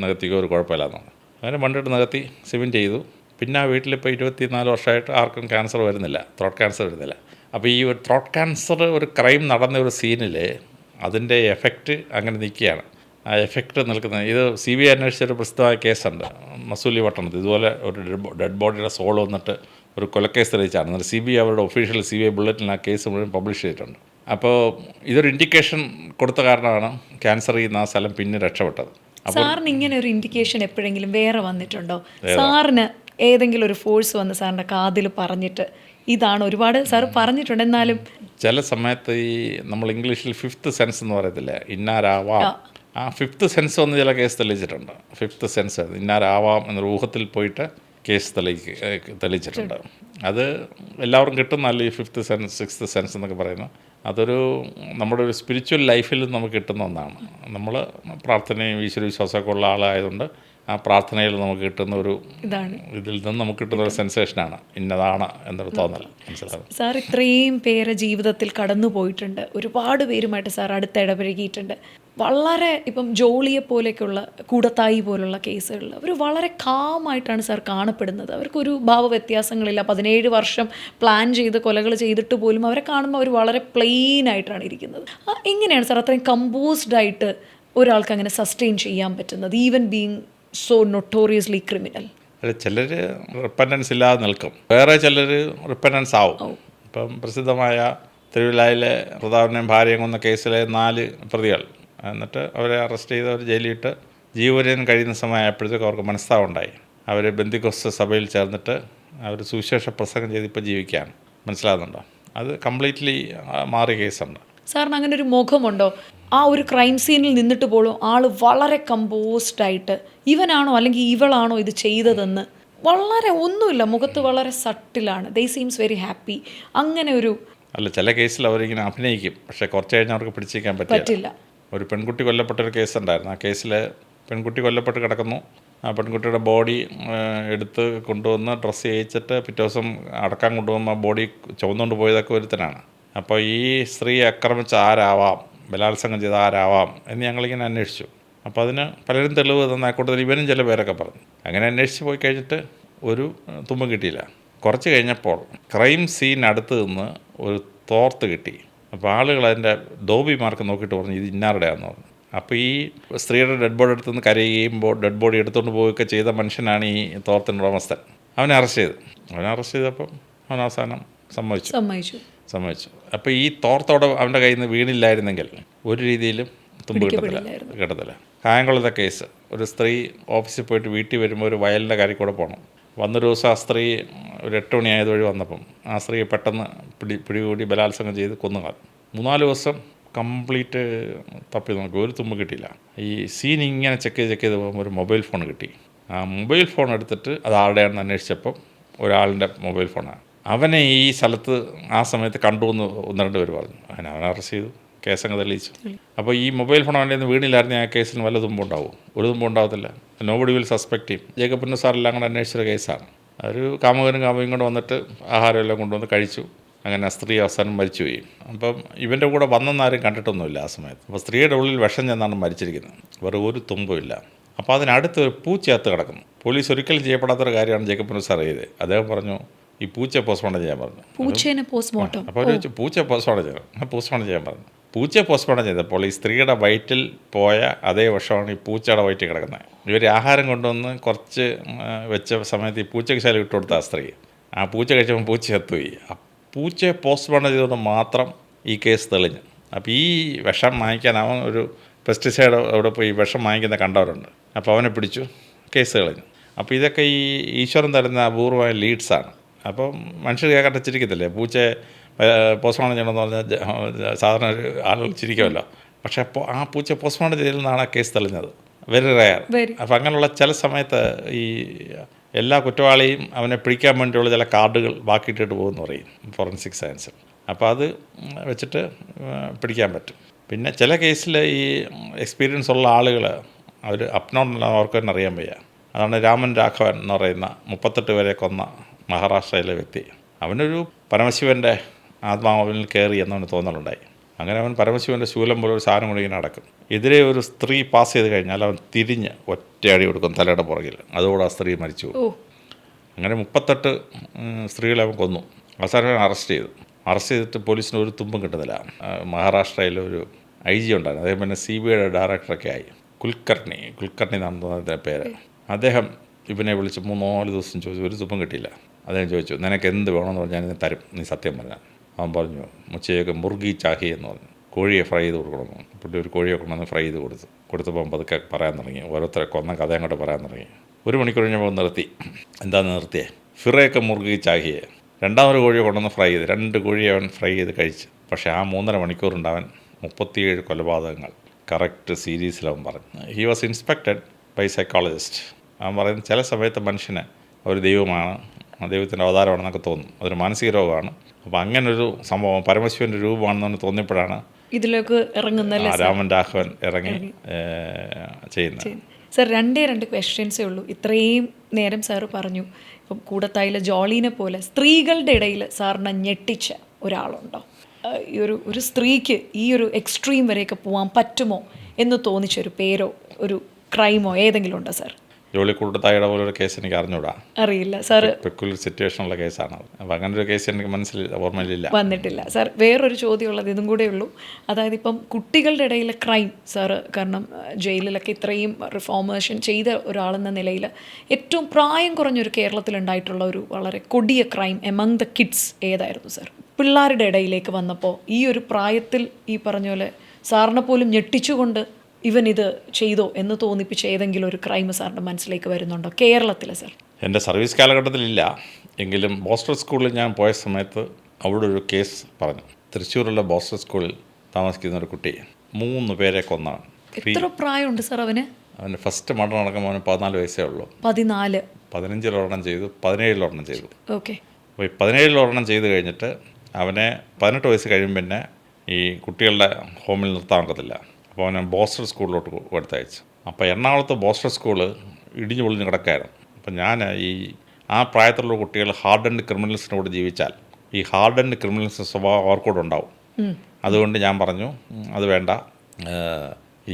നികത്തിക്കോ, ഒരു കുഴപ്പമില്ലാന്നാണ്. അങ്ങനെ മണ്ണിട്ട് നികത്തി സിമെൻറ്റ് ചെയ്തു. പിന്നെ ആ വീട്ടിലിപ്പോൾ 24 വർഷമായിട്ട് ആർക്കും ക്യാൻസർ വരുന്നില്ല, ത്രോട്ട് ക്യാൻസർ വരുന്നില്ല. അപ്പോൾ ഈ ഒരു ത്രോട്ട് ക്യാൻസർ ഒരു ക്രൈം നടന്ന ഒരു സീനിൽ അതിൻ്റെ എഫക്റ്റ് അങ്ങനെ നിൽക്കുകയാണ്. ആ എഫക്റ്റ് നിൽക്കുന്നത് ഇത് CBI അന്വേഷിച്ചൊരു പ്രസിദ്ധമായ കേസുണ്ട് മസൂലി പട്ടണത്തിൽ. ഇതുപോലെ ഒരു ഡെഡ് ബോഡിയുടെ സോൾ വന്നിട്ട് ഒരു കൊലക്കേസ് തെളിയിച്ചാണ്. എന്നിട്ട് CBI അവരുടെ ഒഫീഷ്യൽ CBI ബുള്ളറ്റിൽ ആ കേസ് മുഴുവൻ പബ്ലിഷ് ചെയ്തിട്ടുണ്ട്. അപ്പോൾ ഇതൊരു ഇൻഡിക്കേഷൻ കൊടുത്ത കാരണമാണ് ക്യാൻസർ ചെയ്യുന്ന ആ സ്ഥലം പിന്നെ രക്ഷപ്പെട്ടത്. സാറിന് ഇങ്ങനെ ഒരു ഇൻഡിക്കേഷൻ എപ്പോഴെങ്കിലും വേറെ വന്നിട്ടുണ്ടോ? സാറിന് ഏതെങ്കിലും ഒരു ഫോഴ്സ് വന്ന് സാറിൻ്റെ കാതിൽ പറഞ്ഞിട്ട് ഇതാണ്? ഒരുപാട് സാർ പറഞ്ഞിട്ടുണ്ട്, എന്നാലും ചില സമയത്ത് ഈ നമ്മൾ ഇംഗ്ലീഷിൽ 5th സെൻസ് എന്ന് പറയത്തില്ലേ, ഇന്നാരാവാം, ആ 5th സെൻസ് വന്ന് ചില കേസ് തെളിയിച്ചിട്ടുണ്ട്. 5th സെൻസ് ഇന്നാരാവാം എന്നൊരു ഊഹത്തിൽ പോയിട്ട് കേസ് തെളിയിച്ചിട്ടുണ്ട്. അത് എല്ലാവർക്കും കിട്ടുന്നല്ല ഈ 5th സെൻസ് 6th സെൻസ് എന്നൊക്കെ പറയുന്നത്. അതൊരു നമ്മുടെ ഒരു സ്പിരിച്വൽ ലൈഫിൽ നമുക്ക് കിട്ടുന്ന ഒന്നാണ്. നമ്മൾ പ്രാർത്ഥനയും ഈശ്വരവിശ്വാസമൊക്കെ ഉള്ള ആളായതുകൊണ്ട് ആ പ്രാർത്ഥനയിൽ നമുക്ക് കിട്ടുന്ന ഒരു ഇതിൽ നിന്ന് നമുക്ക് കിട്ടുന്ന ഒരു സെൻസേഷനാണ് ഇന്നതാണ് എന്നൊരു തോന്നൽ. മനസ്സിലാവും സാർ ഇത്രയും പേരെ ജീവിതത്തിൽ കടന്നു പോയിട്ടുണ്ട്, ഒരുപാട് പേരുമായിട്ട് സാർ അടുത്ത് ഇടപഴകിയിട്ടുണ്ട്. വളരെ ഇപ്പം ജോളിയെ പോലെയൊക്കെയുള്ള കൂടത്തായി പോലുള്ള കേസുകളിൽ അവർ വളരെ കാമായിട്ടാണ് സാർ കാണപ്പെടുന്നത്. അവർക്കൊരു ഭാവവ്യത്യാസങ്ങളില്ല. 17 വർഷം പ്ലാൻ ചെയ്ത് കൊലകൾ ചെയ്തിട്ട് പോലും അവരെ കാണുമ്പോൾ അവർ വളരെ പ്ലെയിൻ ആയിട്ടാണ് ഇരിക്കുന്നത്. എങ്ങനെയാണ് സാർ അത്രയും കമ്പോസ്ഡ് ആയിട്ട് ഒരാൾക്ക് അങ്ങനെ സസ്റ്റെയിൻ ചെയ്യാൻ പറ്റുന്നത്, ഈവൻ ബീങ് സോ നൊട്ടോറിയസ്ലി ക്രിമിനൽ? അല്ല, ചിലർ റിപ്പൻറ്റൻസ് ഇല്ലാതെ നിൽക്കും, വേറെ ചിലർ റിപ്പൻറ്റൻസ് ആവും. ഇപ്പം പ്രസിദ്ധമായ തിരുവല്ലായിലെ പ്രതാപനെയും ഭാര്യയും കൊന്ന കേസിലെ 4 പ്രതികൾ. എന്നിട്ട് അവരെ അറസ്റ്റ് ചെയ്ത് അവർ ജയിലിട്ട് ജീവപര്യന്തം കഴിയുന്ന സമയമായപ്പോഴത്തേക്ക് അവർക്ക് മനസ്താവുണ്ടായി. അവർ ബന്ദിക്കോസ് സഭയിൽ ചേർന്നിട്ട് അവർ സുവിശേഷ പ്രസംഗം ചെയ്ത് ഇപ്പോൾ ജീവിക്കുകയാണ്. മനസ്സിലാകുന്നുണ്ടോ? അത് കംപ്ലീറ്റ്ലി മാറിയ കേസുണ്ട്. സാറിന് അങ്ങനെ ഒരു മുഖമുണ്ടോ? ആ ഒരു ക്രൈം സീനിൽ നിന്നിട്ട് പോലും ആള് വളരെ കമ്പോസ്ഡ് ആയിട്ട് ഇവനാണോ അല്ലെങ്കിൽ ഇവളാണോ ഇത് ചെയ്തതെന്ന് വളരെ ഒന്നുമില്ല, മുഖത്ത് വളരെ സട്ടിലാണ്. ദേ സീംസ് വെരി ഹാപ്പി. അങ്ങനെ ഒരു അല്ല, ചില കേസിൽ അവരിങ്ങനെ അഭിനയിക്കും, പക്ഷേ കുറച്ച് കഴിഞ്ഞാൽ അവർക്ക് പിടിച്ചിരിക്കാൻ പറ്റില്ല. ഒരു പെൺകുട്ടി കൊല്ലപ്പെട്ടൊരു കേസുണ്ടായിരുന്നു. ആ കേസിൽ പെൺകുട്ടി കൊല്ലപ്പെട്ട് കിടക്കുന്നു. ആ പെൺകുട്ടിയുടെ ബോഡി എടുത്ത് കൊണ്ടുവന്ന് ഡ്രസ്സ് ചെയ്യിച്ചിട്ട് പിറ്റേ ദിവസം അടക്കാൻ കൊണ്ടുപോകുമ്പോൾ ആ ബോഡി ചുവന്നുകൊണ്ട് പോയതൊക്കെ ഒരുത്തനാണ്. അപ്പോൾ ഈ സ്ത്രീ ആക്രമിച്ച ആരാവാം, ബലാത്സംഗം ചെയ്ത ആരാവാം എന്ന് ഞങ്ങളിങ്ങനെ അന്വേഷിച്ചു. അപ്പോൾ അതിന് പലരും തെളിവ് തന്ന കൂട്ടത്തിൽ ഇവനും ചില പേരൊക്കെ പറഞ്ഞു. അങ്ങനെ അന്വേഷിച്ച് പോയി കഴിഞ്ഞിട്ട് ഒരു തുമ്പും കിട്ടിയില്ല. കുറച്ച് കഴിഞ്ഞപ്പോൾ ക്രൈം സീൻ അടുത്ത് നിന്ന് ഒരു തോർത്ത് കിട്ടി. അപ്പോൾ ആളുകൾ അതിൻ്റെ ഡോബി മാർക്ക് നോക്കിയിട്ട് പറഞ്ഞു ഇത് ഇന്നാരുടെയാണെന്ന് പറഞ്ഞു. അപ്പോൾ ഈ സ്ത്രീയുടെ ഡെഡ് ബോഡി എടുത്തു നിന്ന് കരയുമ്പോൾ ഡെഡ് ബോഡി എടുത്തുകൊണ്ട് പോവുകയൊക്കെ ചെയ്ത മനുഷ്യനാണ് ഈ തോർത്തിൻ്റെ ഉടമസ്ഥൻ. അവനെ അറസ്റ്റ് ചെയ്തപ്പം അവൻ അവസാനം സമ്മതിച്ചു. അപ്പോൾ ഈ തോർത്തോടെ അവൻ്റെ കയ്യിൽ നിന്ന് വീണില്ലായിരുന്നെങ്കിൽ ഒരു രീതിയിലും തുമ്പ് കിട്ടത്തില്ല. കായംകുളത്തെ കേസ്, ഒരു സ്ത്രീ ഓഫീസിൽ പോയിട്ട് വീട്ടിൽ വരുമ്പോൾ ഒരു വയലിൻ്റെ കാര്യം കൂടെ പോകണം. വന്നൊരു ദിവസം ആ സ്ത്രീ ഒരു 8 മണിയായത് വഴി വന്നപ്പം ആ സ്ത്രീയെ പെട്ടെന്ന് പിടികൂടി ബലാത്സംഗം ചെയ്ത് കൊന്നുകളഞ്ഞു. 3-4 ദിവസം കംപ്ലീറ്റ് തപ്പി നോക്കി, ഒരു തുമ്പ് കിട്ടിയില്ല. ഈ സീൻ ഇങ്ങനെ ചെക്ക് ചെയ്ത് പോകുമ്പോൾ ഒരു മൊബൈൽ ഫോൺ കിട്ടി. ആ മൊബൈൽ ഫോൺ എടുത്തിട്ട് അത് ആരുടെയാണെന്ന് അന്വേഷിച്ചപ്പം ഒരാളിൻ്റെ മൊബൈൽ ഫോണാണ്. അവനെ ഈ സ്ഥലത്ത് ആ സമയത്ത് കണ്ടു എന്ന് 1-2 പേര് പറഞ്ഞു. അവനെ അറസ്റ്റ് ചെയ്തു, കേസങ്ങ് തെളിയിച്ചു. അപ്പോൾ ഈ മൊബൈൽ ഫോൺ അവൻ്റെ നിന്ന് വീണില്ലായിരുന്നു ആ കേസിന് വല്ല തുമ്പുണ്ടാവും? ഒരു തുമ്പും ഉണ്ടാകത്തില്ല. നോബഡി വിൽ സസ്പെക്ട് ചെയ്യും. ജേക്കബ് സാറെല്ലാം കൂടെ അന്വേഷിച്ചൊരു കേസാണ്. ഒരു കാമുകനും കൊണ്ട് വന്നിട്ട് ആഹാരമെല്ലാം കൊണ്ടുവന്ന് കഴിച്ചു. അങ്ങനെ സ്ത്രീ അവസാനം മരിച്ചുപോയി. അപ്പം ഇവൻ്റെ കൂടെ വന്നെന്നാരും കണ്ടിട്ടൊന്നുമില്ല ആ സമയത്ത്. അപ്പോൾ സ്ത്രീയുടെ ഉള്ളിൽ വിഷം ചെന്നാണ് മരിച്ചിരിക്കുന്നത്. വേറെ ഒരു തുമ്പുമില്ല. അപ്പോൾ അതിനടുത്ത് ഒരു പൂച്ചയത്ത് കിടക്കുന്നു. പോലീസ് ഒരിക്കലും ചെയ്യപ്പെടാത്തൊരു കാര്യമാണ് ജേക്കബ് സാർ ചെയ്തത്. അദ്ദേഹം പറഞ്ഞു ഈ പൂച്ചയെ പോസ്റ്റ്മോർട്ടം ചെയ്യാൻ പറഞ്ഞു. അപ്പോൾ അവർ ചോദിച്ചു പൂച്ചയെ പോസ്റ്റ്മോർട്ടം ചെയ്യാൻ പറഞ്ഞു. പൂച്ചയെ പോസ്റ്റ്മോർട്ടം ചെയ്തപ്പോൾ ഈ സ്ത്രീയുടെ വയറ്റിൽ പോയ അതേ വിഷമാണ് ഈ പൂച്ചയുടെ വയറ്റിൽ കിടക്കുന്നത്. ഇവർ ആഹാരം കൊണ്ടുവന്ന് കുറച്ച് വെച്ച സമയത്ത് ഈ പൂച്ചയ്ക്ക് ശാല ഇട്ട് കൊടുത്ത ആ സ്ത്രീ ആ പൂച്ച കഴിച്ചപ്പോൾ പൂച്ച ചത്തുപോയി. ആ പൂച്ചയെ പോസ്റ്റ്മോർട്ടം ചെയ്തുകൊണ്ട് മാത്രം ഈ കേസ് തെളിഞ്ഞു. അപ്പോൾ ഈ വിഷം വാങ്ങിക്കാൻ അവൻ ഒരു പെസ്റ്റിസൈഡ് അവിടെ പോയി വിഷം വാങ്ങിക്കുന്ന കണ്ടവരുണ്ട്. അപ്പോൾ അവനെ പിടിച്ചു, കേസ് തെളിഞ്ഞു. അപ്പോൾ ഇതൊക്കെ ഈ ഈശ്വരൻ തരുന്ന അപൂർവമായ ലീഡ്സാണ്. അപ്പം മനുഷ്യർ കേൾക്കാട്ട് ചിരിക്കത്തില്ലേ? പൂച്ചയെ പോസ്റ്റ്മോർട്ടം ചെയ്യണമെന്ന് പറഞ്ഞാൽ സാധാരണ ആളുകൾ ചിരിക്കുമല്ലോ. പക്ഷേ അപ്പോൾ ആ പൂച്ച പോസ്റ്റ്മോർട്ടം ചെയ്തതിൽ ആ കേസ് തെളിഞ്ഞത്. Very rare. അപ്പോൾ അങ്ങനെയുള്ള ചില സമയത്ത് ഈ എല്ലാ കുറ്റവാളിയും അവനെ പിടിക്കാൻ വേണ്ടിയുള്ള ചില കാർഡുകൾ ബാക്കിയിട്ടിട്ട് പോകുമെന്ന് പറയും ഫോറൻസിക് സയൻസിൽ. അപ്പോൾ അത് വെച്ചിട്ട് പിടിക്കാൻ പറ്റും. പിന്നെ ചില കേസിൽ ഈ എക്സ്പീരിയൻസ് ഉള്ള ആളുകൾ അവർ അപ്നോർമൽ അവർക്ക് തന്നെ അറിയാൻ വയ്യ. അതാണ് രാമൻ രാഘവൻ എന്ന് പറയുന്ന 38 പേരെ കൊന്ന മഹാരാഷ്ട്രയിലെ വ്യക്തി. അവനൊരു പരമശിവൻ്റെ ആത്മാവിൽ കയറി എന്നവന് തോന്നലുണ്ടായി. അങ്ങനെ അവൻ പരമശിവൻ്റെ ശൂലം പോലെ ഒരു സാധനം കൊണ്ട് ഇങ്ങനെ നടക്കും. എതിരെ ഒരു സ്ത്രീ പാസ് ചെയ്ത് കഴിഞ്ഞാൽ അവൻ തിരിഞ്ഞ് ഒറ്റയടി കൊടുക്കും തലയുടെ പുറകിൽ. അതോടെ ആ സ്ത്രീ മരിച്ചു. അങ്ങനെ 38 സ്ത്രീകളെ അവൻ കൊന്നു. അവസാനം അറസ്റ്റ് ചെയ്തിട്ട് പോലീസിന് ഒരു തുമ്പും കിട്ടുന്നില്ല. മഹാരാഷ്ട്രയിലെ ഒരു IG ഉണ്ടായിരുന്നു. അതേപോലെ CBIയുടെ ഡയറക്ടറൊക്കെ ആയി. കുൽക്കർണി എന്നാണ് തോന്നുന്നതിൻ്റെ പേര്. അദ്ദേഹം ഇവനെ വിളിച്ച് 3-4 ദിവസം ചോദിച്ചു, ഒരു തുമ്പും കിട്ടിയില്ല. അദ്ദേഹം ചോദിച്ചു നിനക്ക് എന്ത് വേണമെന്ന് പറഞ്ഞാൽ ഞാൻ തരും, നീ സത്യം പറഞ്ഞാൽ. അവൻ പറഞ്ഞു മുച്ചയൊക്കെ മുർഗി ചാഹി എന്ന് പറഞ്ഞു, കോഴിയെ ഫ്രൈ ചെയ്ത് കൊടുക്കണമെന്ന്. പുള്ളി ഒരു കോഴിയെ കൊണ്ടുവന്ന് ഫ്രൈ ചെയ്ത് കൊടുത്തപ്പോൾ പതുക്കെ പറയാൻ തുടങ്ങി. ഓരോരുത്തരെ കൊന്ന കഥ അങ്ങോട്ട് പറയാൻ തുടങ്ങി. 1 മണിക്കൂർ കഴിഞ്ഞപ്പോൾ നിർത്തി. എന്താണെന്ന് നിർത്തിയേ? ഫിറയൊക്കെ മുർഗി ചാഹിയെ. 2ാമൊരു കോഴിയെ കൊണ്ടുവന്ന് ഫ്രൈ ചെയ്ത് 2 കോഴിയെ അവൻ ഫ്രൈ ചെയ്ത് കഴിച്ച്. പക്ഷേ ആ 3.5 മണിക്കൂറുണ്ട് അവൻ 37 കൊലപാതകങ്ങൾ കറക്റ്റ് സീരീസിലവൻ പറഞ്ഞു. He was inspected by psychologist. അവൻ പറയുന്നത് ചില സമയത്ത് മനുഷ്യന് ഒരു ദൈവമാണ്, ദൈവത്തിൻ്റെ അവതാരമാണെന്നൊക്കെ തോന്നും. അതൊരു മാനസിക രോഗമാണ്. അപ്പോൾ അങ്ങനൊരു സംഭവം പരമശിവൻ്റെ രൂപമാണെന്ന് തോന്നിയപ്പോഴാണ് ഇതിലേക്ക് ഇറങ്ങുന്നല്ലേ രാമൻ രാഘവൻ ഇറങ്ങി ചെയ്യുന്നത്. സർ 2 ക്വസ്റ്റ്യൻസേ ഉള്ളൂ. ഇത്രയും നേരം സാറ് പറഞ്ഞു, ഇപ്പം കൂടത്തായിലെ ജോളീനെ പോലെ സ്ത്രീകളുടെ ഇടയിൽ സാറിനെ ഞെട്ടിച്ച ഒരാളുണ്ടോ? ഒരു സ്ത്രീക്ക് ഈ ഒരു എക്സ്ട്രീം വരെയൊക്കെ പോകാൻ പറ്റുമോ എന്ന് തോന്നിച്ചൊരു പേരോ ഒരു ക്രൈമോ ഏതെങ്കിലും ഉണ്ടോ സാർ? ജോളി കൂട്ടത്തായുടെ പോലൊരു കേസ് എനിക്ക് അറിഞ്ഞൂടാ, അറിയില്ല സാർ. പെക്കുലർ സിറ്റുവേഷനുള്ള കേസാണ്. അപ്പോൾ അങ്ങനെ ഒരു കേസ് എനിക്ക് ഓർമ്മയിലില്ല, വന്നിട്ടില്ല സാർ. വേറൊരു ചോദ്യമുള്ളത് ഇതും കൂടെ ഉള്ളൂ. അതായത് ഇപ്പം കുട്ടികളുടെ ഇടയിലെ ക്രൈം സാറ്, കാരണം ജയിലിലൊക്കെ ഇത്രയും റിഫോർമേഷൻ ചെയ്ത ഒരാളെന്ന നിലയിൽ ഏറ്റവും പ്രായം കുറഞ്ഞൊരു കേരളത്തിലുണ്ടായിട്ടുള്ള ഒരു വളരെ കൊടിയ ക്രൈം എമംഗ് ദ കിഡ്സ് ഏതായിരുന്നു സാർ? പിള്ളേരുടെ ഇടയിലേക്ക് വന്നപ്പോൾ ഈ ഒരു പ്രായത്തിൽ ഈ പറഞ്ഞ പോലെ സാറിനെ പോലും ഞെട്ടിച്ചുകൊണ്ട് ഇവൻ ഇത് ചെയ്തോ എന്ന് തോന്നിപ്പിച്ച ഏതെങ്കിലും ഒരു ക്രൈം സാറിൻ്റെ മനസ്സിലേക്ക് വരുന്നുണ്ടോ കേരളത്തിൽ സർ? എൻ്റെ സർവീസ് കാലഘട്ടത്തിലില്ല, എങ്കിലും ബോസ്റ്റർ സ്കൂളിൽ ഞാൻ പോയ സമയത്ത് അവിടെ ഒരു കേസ് പറഞ്ഞു. തൃശ്ശൂരുള്ള ബോസ്റ്റർ സ്കൂളിൽ താമസിക്കുന്ന ഒരു കുട്ടി 3 പേരെ കൊന്നാണ്. എത്ര പ്രായമുണ്ട് സർ അവന്? അവൻ്റെ ഫസ്റ്റ് മർഡർ നടക്കുമ്പോൾ അവന് 14 വയസ്സേ ഉള്ളൂ. 14. 15 ചെയ്തു, 17 ചെയ്തു. ഓക്കെ. അപ്പോൾ ഈ 17 ചെയ്ത് കഴിഞ്ഞിട്ട് അവനെ 18 വയസ്സ് കഴിയുമ്പോൾ പിന്നെ ഈ കുട്ടികളുടെ ഹോമിൽ നിർത്താൻ ഒക്കത്തില്ല. അപ്പോൾ അവനെ ബോസ്റ്റർ സ്കൂളിലോട്ട് കൊടുത്തയച്ചു. അപ്പോൾ എറണാകുളത്ത് ബോസ്റ്റർ സ്കൂള് ഇടിഞ്ഞു പൊളിഞ്ഞ് കിടക്കായിരുന്നു. അപ്പോൾ ഞാൻ ആ പ്രായത്തിലുള്ള കുട്ടികൾ ഹാർഡൻഡ് ക്രിമിനൽസിനോട് ജീവിച്ചാൽ ഈ ഹാർഡൻഡ് ക്രിമിനൽസ് സ്വഭാവം അവർക്കൂടെ ഉണ്ടാവും. അതുകൊണ്ട് ഞാൻ പറഞ്ഞു അത് വേണ്ട,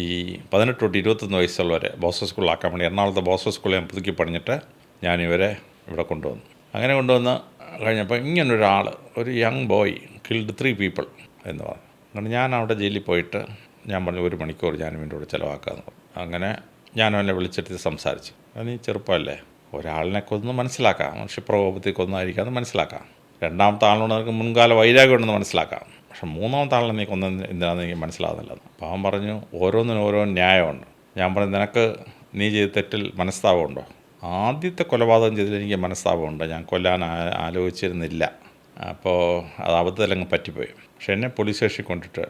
ഈ 18 തൊട്ട് 21 വയസ്സുള്ളവരെ ബോസ്റ്റർ സ്കൂളിലാക്കാൻ വേണ്ടി എറണാകുളത്തെ ബോസ്റ്റർ സ്കൂളിൽ ഞാൻ പുതുക്കി പണിഞ്ഞിട്ട് ഞാൻ ഇവരെ ഇവിടെ കൊണ്ടുവന്നു. അങ്ങനെ കൊണ്ടുവന്ന് കഴിഞ്ഞപ്പോൾ ഇങ്ങനൊരാൾ, ഒരു യങ് ബോയ് കിൽഡ് 3 പീപ്പിൾ എന്ന് പറഞ്ഞു. അങ്ങനെ ഞാൻ അവിടെ ജയിലിൽ പോയിട്ട് ഞാൻ പറഞ്ഞു 1 മണിക്കൂർ ഞാൻ ഇവൻ്റെ കൂടെ ചിലവാക്കാമെന്ന് പറഞ്ഞു. അങ്ങനെ ഞാൻ അവനെ വിളിച്ചിട്ട് സംസാരിച്ചു. അവന് ചെറുപ്പമല്ലേ, ഒരാളിനെ കൊന്ന് മനസ്സിലാക്കാം, മനുഷ്യപ്രകോപത്തിൽ കൊന്നായിരിക്കാമെന്ന് മനസ്സിലാക്കാം. രണ്ടാമത്തെ ആളിനോട് നിനക്ക് മുൻകാല വൈരാഗ്യം ഉണ്ടെന്ന് മനസ്സിലാക്കാം. പക്ഷെ 3ാമത്തെ ആളിനെ നീ കൊന്ന എന്തിനാണെന്ന് എനിക്ക് മനസ്സിലാകുന്നില്ല. അപ്പോൾ അവൻ പറഞ്ഞു ഓരോന്നിനും ഓരോ ന്യായമുണ്ട്. ഞാൻ പറഞ്ഞു നിനക്ക് നീ ചെയ്ത തെറ്റിൽ മനസ്താപമുണ്ടോ? ആദ്യത്തെ കൊലപാതകം ചെയ്തതിൽ എനിക്ക് മനസ്താപമുണ്ട്, ഞാൻ കൊല്ലാൻ ആലോചിച്ചിരുന്നില്ല. അപ്പോൾ അത് അബദ്ധത്തിലങ്ങ് പറ്റിപ്പോയി. പക്ഷെ എന്നെ പോലീസ് സ്റ്റേഷനിൽ കൊണ്ടിട്ട്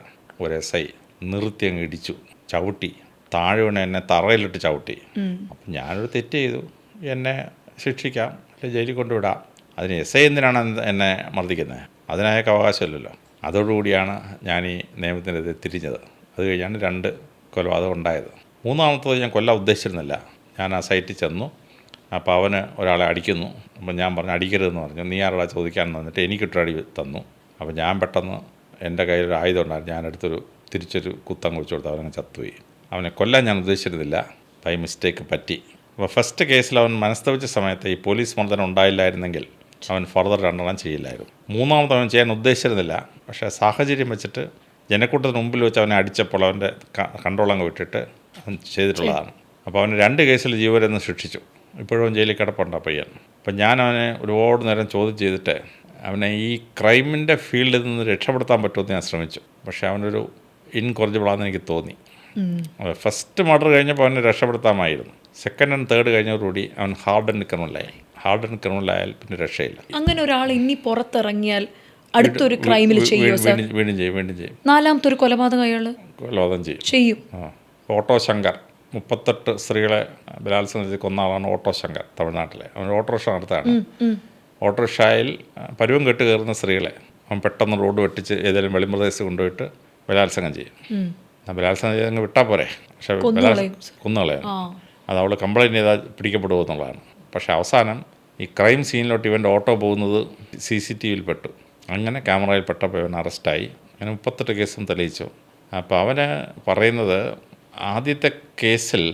ഒരു SI നിർത്തി അങ്ങ് ഇടിച്ചു, ചവിട്ടി, താഴെ വീണ് എന്നെ തറയിലിട്ട് ചവിട്ടി. അപ്പം ഞാനൊരു തെറ്റ് ചെയ്തു, എന്നെ ശിക്ഷിക്കാം, അല്ലെങ്കിൽ ജയിലിൽ കൊണ്ടുവിടാം. അതിന് SI എന്തിനാണ് എന്നെ മർദ്ദിക്കുന്നത്? അതിനയാൾക്ക് അവകാശമില്ലല്ലോ. അതോടുകൂടിയാണ് ഞാൻ ഈ നിയമത്തിനെതിരെ തിരിഞ്ഞത്. അത് കഴിഞ്ഞാണ് 2 കൊലപാതകം ഉണ്ടായത്. 3ാമത്തത് ഞാൻ കൊല്ലാൻ ഉദ്ദേശിച്ചിരുന്നില്ല. ഞാൻ ആ സൈറ്റിൽ ചെന്നു. അപ്പോൾ അവന് ഒരാളെ അടിക്കുന്നു. അപ്പം ഞാൻ പറഞ്ഞു അടിക്കരുതെന്ന് പറഞ്ഞു. നീ ആരോടാ ചോദിക്കാമെന്ന് വന്നിട്ട് എനിക്കിട്ടൊരു അടി തന്നു. അപ്പോൾ ഞാൻ പെട്ടെന്ന് എൻ്റെ കയ്യിലൊരു ആയുധം ഉണ്ടായിരുന്നു, ഞാനെടുത്തൊരു തിരിച്ചൊരു കുത്തം കുറിച്ച് കൊടുത്തു. അവനങ്ങ് ചത്തുപോയി. അവനെ കൊല്ലാൻ ഞാൻ ഉദ്ദേശിച്ചിരുന്നില്ല, ബൈ മിസ്റ്റേക്ക് പറ്റി. അപ്പോൾ ഫസ്റ്റ് കേസിൽ അവൻ മനസ്തവിച്ച സമയത്ത് ഈ പോലീസ് മർദ്ദനം ഉണ്ടായില്ലായിരുന്നെങ്കിൽ അവൻ ഫർദർ 2 ചെയ്യില്ലായിരുന്നു. 3ാമത് അവൻ ചെയ്യാൻ ഉദ്ദേശിച്ചിരുന്നില്ല. പക്ഷേ സാഹചര്യം വെച്ചിട്ട് ജനക്കൂട്ടത്തിന് മുമ്പിൽ വെച്ച് അവനെ അടിച്ചപ്പോൾ അവൻ്റെ കൺട്രോൾ അങ്ങ് വിട്ടിട്ട് അവൻ ചെയ്തിട്ടുള്ളതാണ്. അപ്പോൾ അവന് 2 കേസിൽ ജീവനെന്ന് ശിക്ഷിച്ചു. ഇപ്പോഴും ജയിലിൽ കിടപ്പുണ്ട് ആ പയ്യൻ. അപ്പം ഞാൻ അവനെ ഒരുപാട് നേരം ചോദ്യം ചെയ്തിട്ട് അവനെ ഈ ക്രൈമിൻ്റെ ഫീൽഡിൽ നിന്ന് രക്ഷപ്പെടുത്താൻ പറ്റുമെന്ന് ഞാൻ ശ്രമിച്ചു. പക്ഷേ അവനൊരു ഇൻകൊറിജിബിളാണെന്ന് എനിക്ക് തോന്നി. ഫസ്റ്റ് മർഡർ കഴിഞ്ഞപ്പോൾ അവനെ രക്ഷപ്പെടുത്താമായിരുന്നു. 2nd and 3rd കഴിഞ്ഞതോടുകൂടി അവൻ ഹാർഡൻഡ് ക്രിമിനലായാൽ പിന്നെ രക്ഷയില്ല. അങ്ങനെ ഒരാൾ ഇനി പുറത്തിറങ്ങിയാൽ അടുത്തൊരു ക്രൈമിൽ ചെയ്യും? വീണ്ടും ചെയ്യും. 4ാമത്തെ ഒരു കൊലപാതകം അയാൾ കൊലപാതകം ചെയ്യും. ഓട്ടോ ശങ്കർ 38 സ്ത്രീകളെ ബലാത്സംഗം ചെയ്ത് കൊന്ന ആളാണ് ഓട്ടോ ശങ്കർ, തമിഴ്നാട്ടിലെ. അവൻ ഓട്ടോറിക്ഷ നടത്താണ്. ഓട്ടോറിക്ഷയിൽ പരുവം കെട്ട് കയറുന്ന സ്ത്രീകളെ അവൻ പെട്ടെന്ന് റോഡ് വെട്ടിച്ച് ഏതെങ്കിലും വെളിമ്പ്രദേശത്ത് കൊണ്ടുപോയിട്ട് ബലാത്സംഗം ചെയ്യും. ബലാത്സംഗം ചെയ്ത് അങ്ങ് വിട്ടാൽ പോരെ, പക്ഷേ കുന്നുകളയാണ്. അത് അവൾ കംപ്ലയിൻറ്റ് ചെയ്താൽ പിടിക്കപ്പെടുമെന്നുള്ളതാണ്. പക്ഷേ അവസാനം ഈ ക്രൈം സീനിലോട്ട് ഇവൻ്റെ ഓട്ടോ പോകുന്നത് CCTVയിൽ പെട്ടു. അങ്ങനെ ക്യാമറയിൽ പെട്ടപ്പോൾ ഇവൻ അറസ്റ്റായി. അങ്ങനെ 38 കേസും തെളിയിച്ചു. അപ്പോൾ അവന് പറയുന്നത് ആദ്യത്തെ കേസിൽ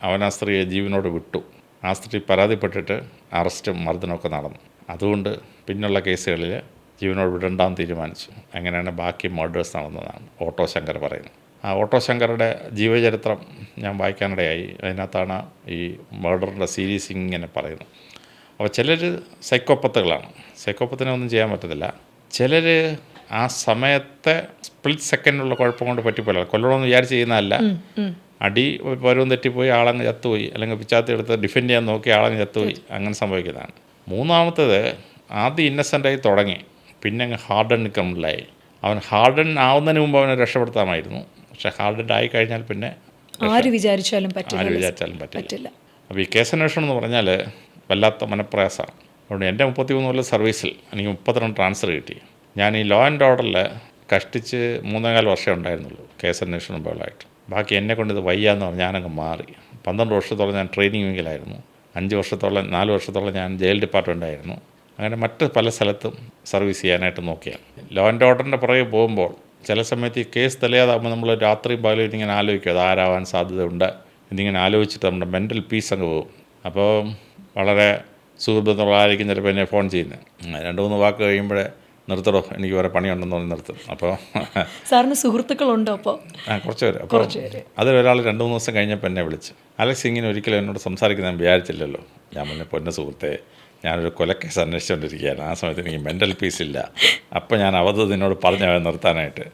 അവൻ ആ സ്ത്രീയെ ജീവനോട് വിട്ടു. ആ സ്ത്രീ പരാതിപ്പെട്ടിട്ട് അറസ്റ്റും മർദ്ദനമൊക്കെ നടന്നു. അതുകൊണ്ട് പിന്നുള്ള കേസുകളിൽ ജീവനോട് വിടണ്ടാന്ന് തീരുമാനിച്ചു. അങ്ങനെയാണ് ബാക്കി മർഡേഴ്സ് നടന്നതാണ് ഓട്ടോ ശങ്കർ പറയുന്നത്. ആ ഓട്ടോ ശങ്കറുടെ ജീവചരിത്രം ഞാൻ വായിക്കാനിടയായി. അതിനകത്താണ് ഈ മർഡറിൻ്റെ സീരീസ് ഇങ്ങനെ പറയുന്നത്. അപ്പോൾ ചിലർ സൈക്കോപ്പത്തുകളാണ്. സൈക്കോപ്പത്തിനെ ഒന്നും ചെയ്യാൻ പറ്റത്തില്ല. ചിലർ ആ സമയത്തെ സ്പ്ലിറ്റ് സെക്കൻഡിലുള്ള കുഴപ്പം കൊണ്ട് പറ്റിപ്പോയില്ല. കൊല്ലണമെന്ന് വിചാരിച്ച് ചെയ്യുന്നതല്ല. അടി പരുവം തെറ്റിപ്പോയി ആളങ്ങ് ചത്തുപോയി, അല്ലെങ്കിൽ പിച്ചാത്തി എടുത്ത് ഡിഫെൻഡ് ചെയ്യാൻ നോക്കി ആളങ്ങ് ചത്തുപോയി, അങ്ങനെ സംഭവിക്കുന്നതാണ്. 3ാമത്തേത് ആദ്യം ഇന്നസെൻ്റായി തുടങ്ങി, പിന്നെ അങ്ങ് ഹാർഡൻഡ് ക്രിമിനലായി. അവൻ ഹാർഡൻ ആവുന്നതിന് മുമ്പ് അവനെ രക്ഷപ്പെടുത്താമായിരുന്നു. പക്ഷേ ഹാർഡൻഡ് ആയി കഴിഞ്ഞാൽ പിന്നെ ആര് വിചാരിച്ചാലും പറ്റില്ല. അപ്പോൾ ഈ കേസന്വേഷണം എന്ന് പറഞ്ഞാൽ വല്ലാത്ത മനപ്രയാസമാണ്. അതുകൊണ്ട് എൻ്റെ 33 കൊല്ലം സർവീസിൽ എനിക്ക് 32 ട്രാൻസ്ഫർ കിട്ടി. ഞാൻ ഈ ലോ ആൻഡ് ഓർഡറിൽ കഷ്ടിച്ച് 3.25 വർഷം ഉണ്ടായിരുന്നുള്ളൂ കേസന്വേഷണം ബഹളമായിട്ട്. ബാക്കി എന്നെ കൊണ്ട് ഇത് വയ്യാന്ന് പറഞ്ഞ് ഞാനങ്ങ് മാറി. 12 വർഷത്തോളം ഞാൻ ട്രെയിനിങ് വിങ്ങിലായിരുന്നു. 4 വർഷത്തോളം ഞാൻ ജയിൽ ഡിപ്പാർട്ട്മെൻറ്റായിരുന്നു. അങ്ങനെ മറ്റ് പല സ്ഥലത്തും സർവീസ് ചെയ്യാനായിട്ട് നോക്കിയാണ്. ലോ ആൻഡ് ഓർഡറിൻ്റെ പുറകെ പോകുമ്പോൾ ചില സമയത്ത് ഈ കേസ് തെളിയാതാകുമ്പോൾ നമ്മൾ രാത്രി പകലും ഇതിങ്ങനെ ആലോചിക്കും അത് ആരാവാൻ സാധ്യതയുണ്ട് എന്നിങ്ങനെ ആലോചിച്ചിട്ട് നമ്മുടെ മെൻ്റൽ പീസ് അങ്ങ് പോകും. അപ്പോൾ വളരെ സുഹൃത്തുക്കളായിരിക്കും ചിലപ്പോൾ എന്നെ ഫോൺ ചെയ്യുന്നത്. 2-3 വാക്ക് കഴിയുമ്പോഴേ നിർത്തടോ എനിക്ക് വേറെ പണിയുണ്ടെന്ന് പറഞ്ഞ് നിർത്തും. അപ്പോൾ സാറിന് സുഹൃത്തുക്കളുണ്ടോ? അപ്പോൾ കുറച്ച് പേര്. അപ്പോൾ അതിലൊരാൾ 2-3 ദിവസം കഴിഞ്ഞപ്പോൾ എന്നെ വിളിച്ചു. അലക്സ് ഇങ്ങനെ ഒരിക്കലും എന്നോട് സംസാരിക്കുന്നത് ഞാൻ വിചാരിച്ചില്ലല്ലോ. ഞാൻ മുന്നേ പൊന്ന സുഹൃത്തെ ഞാനൊരു കൊലക്കേസ് അന്വേഷിച്ചുകൊണ്ടിരിക്കുകയാണ്. ആ സമയത്ത് എനിക്ക് മെൻ്റൽ പീസ് ഇല്ല. അപ്പം ഞാൻ നിന്നോട് പറഞ്ഞ നിർത്താനായിട്ട്,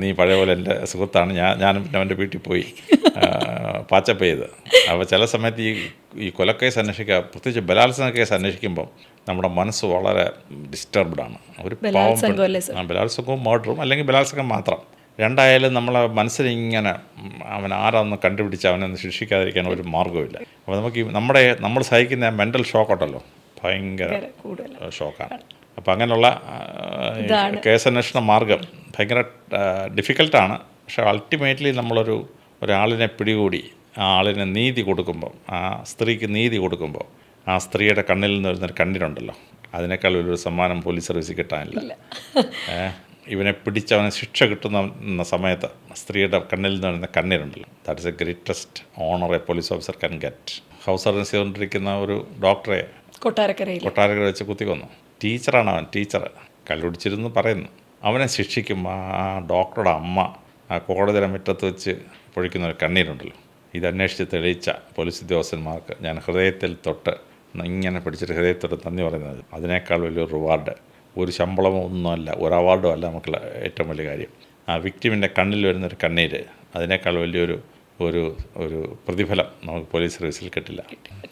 നീ പഴയ പോലെ എൻ്റെ സുഹൃത്താണ്, ഞാനും പിന്നെ അവൻ്റെ വീട്ടിൽ പോയി പാച്ചപ്പ് ചെയ്ത്. അപ്പോൾ ചില സമയത്ത് ഈ കൊലക്കേസ് അന്വേഷിക്കുക, പ്രത്യേകിച്ച് ബലാത്സംഗ കേസ് അന്വേഷിക്കുമ്പം നമ്മുടെ മനസ്സ് വളരെ ഡിസ്റ്റർബ്ഡാണ്. ഒരു ബലാത്സംഗവും മർഡറും, അല്ലെങ്കിൽ ബലാത്സംഗം മാത്രം, രണ്ടായാലും നമ്മളെ മനസ്സിലിങ്ങനെ അവൻ ആരാന്ന് കണ്ടുപിടിച്ച് അവനൊന്ന് ശിക്ഷിക്കാതിരിക്കാൻ ഒരു മാർഗ്ഗമില്ല. അപ്പോൾ നമുക്ക് നമ്മൾ സഹിക്കുന്ന മെൻ്റൽ ഷോക്കുണ്ടല്ലോ, ഭയങ്കര ഷോക്കാണ്. അപ്പോൾ അങ്ങനെയുള്ള കേസന്വേഷണ മാർഗം ഭയങ്കര ഡിഫിക്കൽട്ടാണ്. പക്ഷേ അൾട്ടിമേറ്റ്ലി ഒരാളിനെ പിടികൂടി ആ ആളിന് നീതി കൊടുക്കുമ്പോൾ, ആ സ്ത്രീക്ക് നീതി കൊടുക്കുമ്പോൾ, ആ സ്ത്രീയുടെ കണ്ണിൽ നിന്ന് വരുന്നൊരു കണ്ണീരുണ്ടല്ലോ, അതിനേക്കാൾ വലിയൊരു സമ്മാനം പോലീസ് സർവീസിൽ കിട്ടാനില്ല. ഇവനെ പിടിച്ചവനെ ശിക്ഷ കിട്ടുന്ന സമയത്ത് സ്ത്രീയുടെ കണ്ണിൽ നിന്ന് വരുന്ന കണ്ണീരുണ്ടല്ലോ, that is a greatest honour a police officer can get. House service ചെയ്തുകൊണ്ടിരിക്കുന്ന ഒരു ഡോക്ടറെ കൊട്ടാരക്കര വെച്ച് കുത്തിക്കൊന്നു. ടീച്ചറാണ് അവൻ, ടീച്ചർ കല്ലുടിച്ചിരുന്നു പറയുന്നു. അവനെ ശിക്ഷിക്കുമ്പോൾ ആ ഡോക്ടറുടെ അമ്മ ആ കോടതിയുടെ മുറ്റത്ത് വെച്ച് പൊഴിക്കുന്ന ഒരു കണ്ണീരുണ്ടല്ലോ, ഇതന്വേഷിച്ച് തെളിയിച്ച പോലീസ് ഉദ്യോഗസ്ഥന്മാർക്ക് ഞാൻ ഹൃദയത്തിൽ തൊട്ട് ഇങ്ങനെ പിടിച്ചിട്ട് ഹൃദയത്തോട്ട് നന്ദി പറയുന്നത്. അതിനേക്കാൾ വലിയൊരു റിവാർഡ് ഒരു ശമ്പളമോ ഒന്നുമല്ല, ഒരു അവാർഡും അല്ല നമുക്കുള്ള ഏറ്റവും വലിയ കാര്യം. ആ വിക്ടിമിൻ്റെ കണ്ണിൽ വരുന്നൊരു കണ്ണീര്, അതിനേക്കാൾ വലിയൊരു ഒരു പ്രതിഫലം നമുക്ക് പോലീസ് സർവീസിൽ കിട്ടില്ല.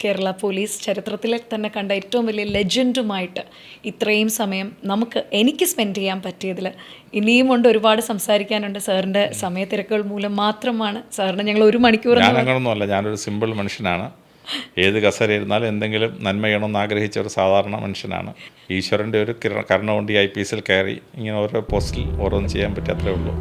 കേരള പോലീസ് ചരിത്രത്തിൽ തന്നെ കണ്ട ഏറ്റവും വലിയ ലെജൻഡുമായിട്ട് ഇത്രയും സമയം എനിക്ക് സ്പെൻഡ് ചെയ്യാൻ പറ്റിയതിൽ ഇനിയും ഉണ്ട്, ഒരുപാട് സംസാരിക്കാനുണ്ട്. സാറിൻ്റെ സമയത്തിരക്കുകൾ മൂലം മാത്രമാണ് സാറിന് ഞങ്ങൾ 1 മണിക്കൂർ. ഞാനങ്ങനൊന്നുമല്ല, ഞാനൊരു സിമ്പിൾ മനുഷ്യനാണ്. ഏത് കസേര ഇരുന്നാലും എന്തെങ്കിലും നന്മ ചെയ്യണമെന്ന് ആഗ്രഹിച്ച ഒരു സാധാരണ മനുഷ്യനാണ്. ഈശ്വരൻ്റെ ഒരു കരുണ കൊണ്ട് ഈ IPSൽ കയറി ഇങ്ങനെ ഓരോ പോസ്റ്റിൽ ഓരോന്നും ചെയ്യാൻ പറ്റി, അത്രേ ഉള്ളൂ.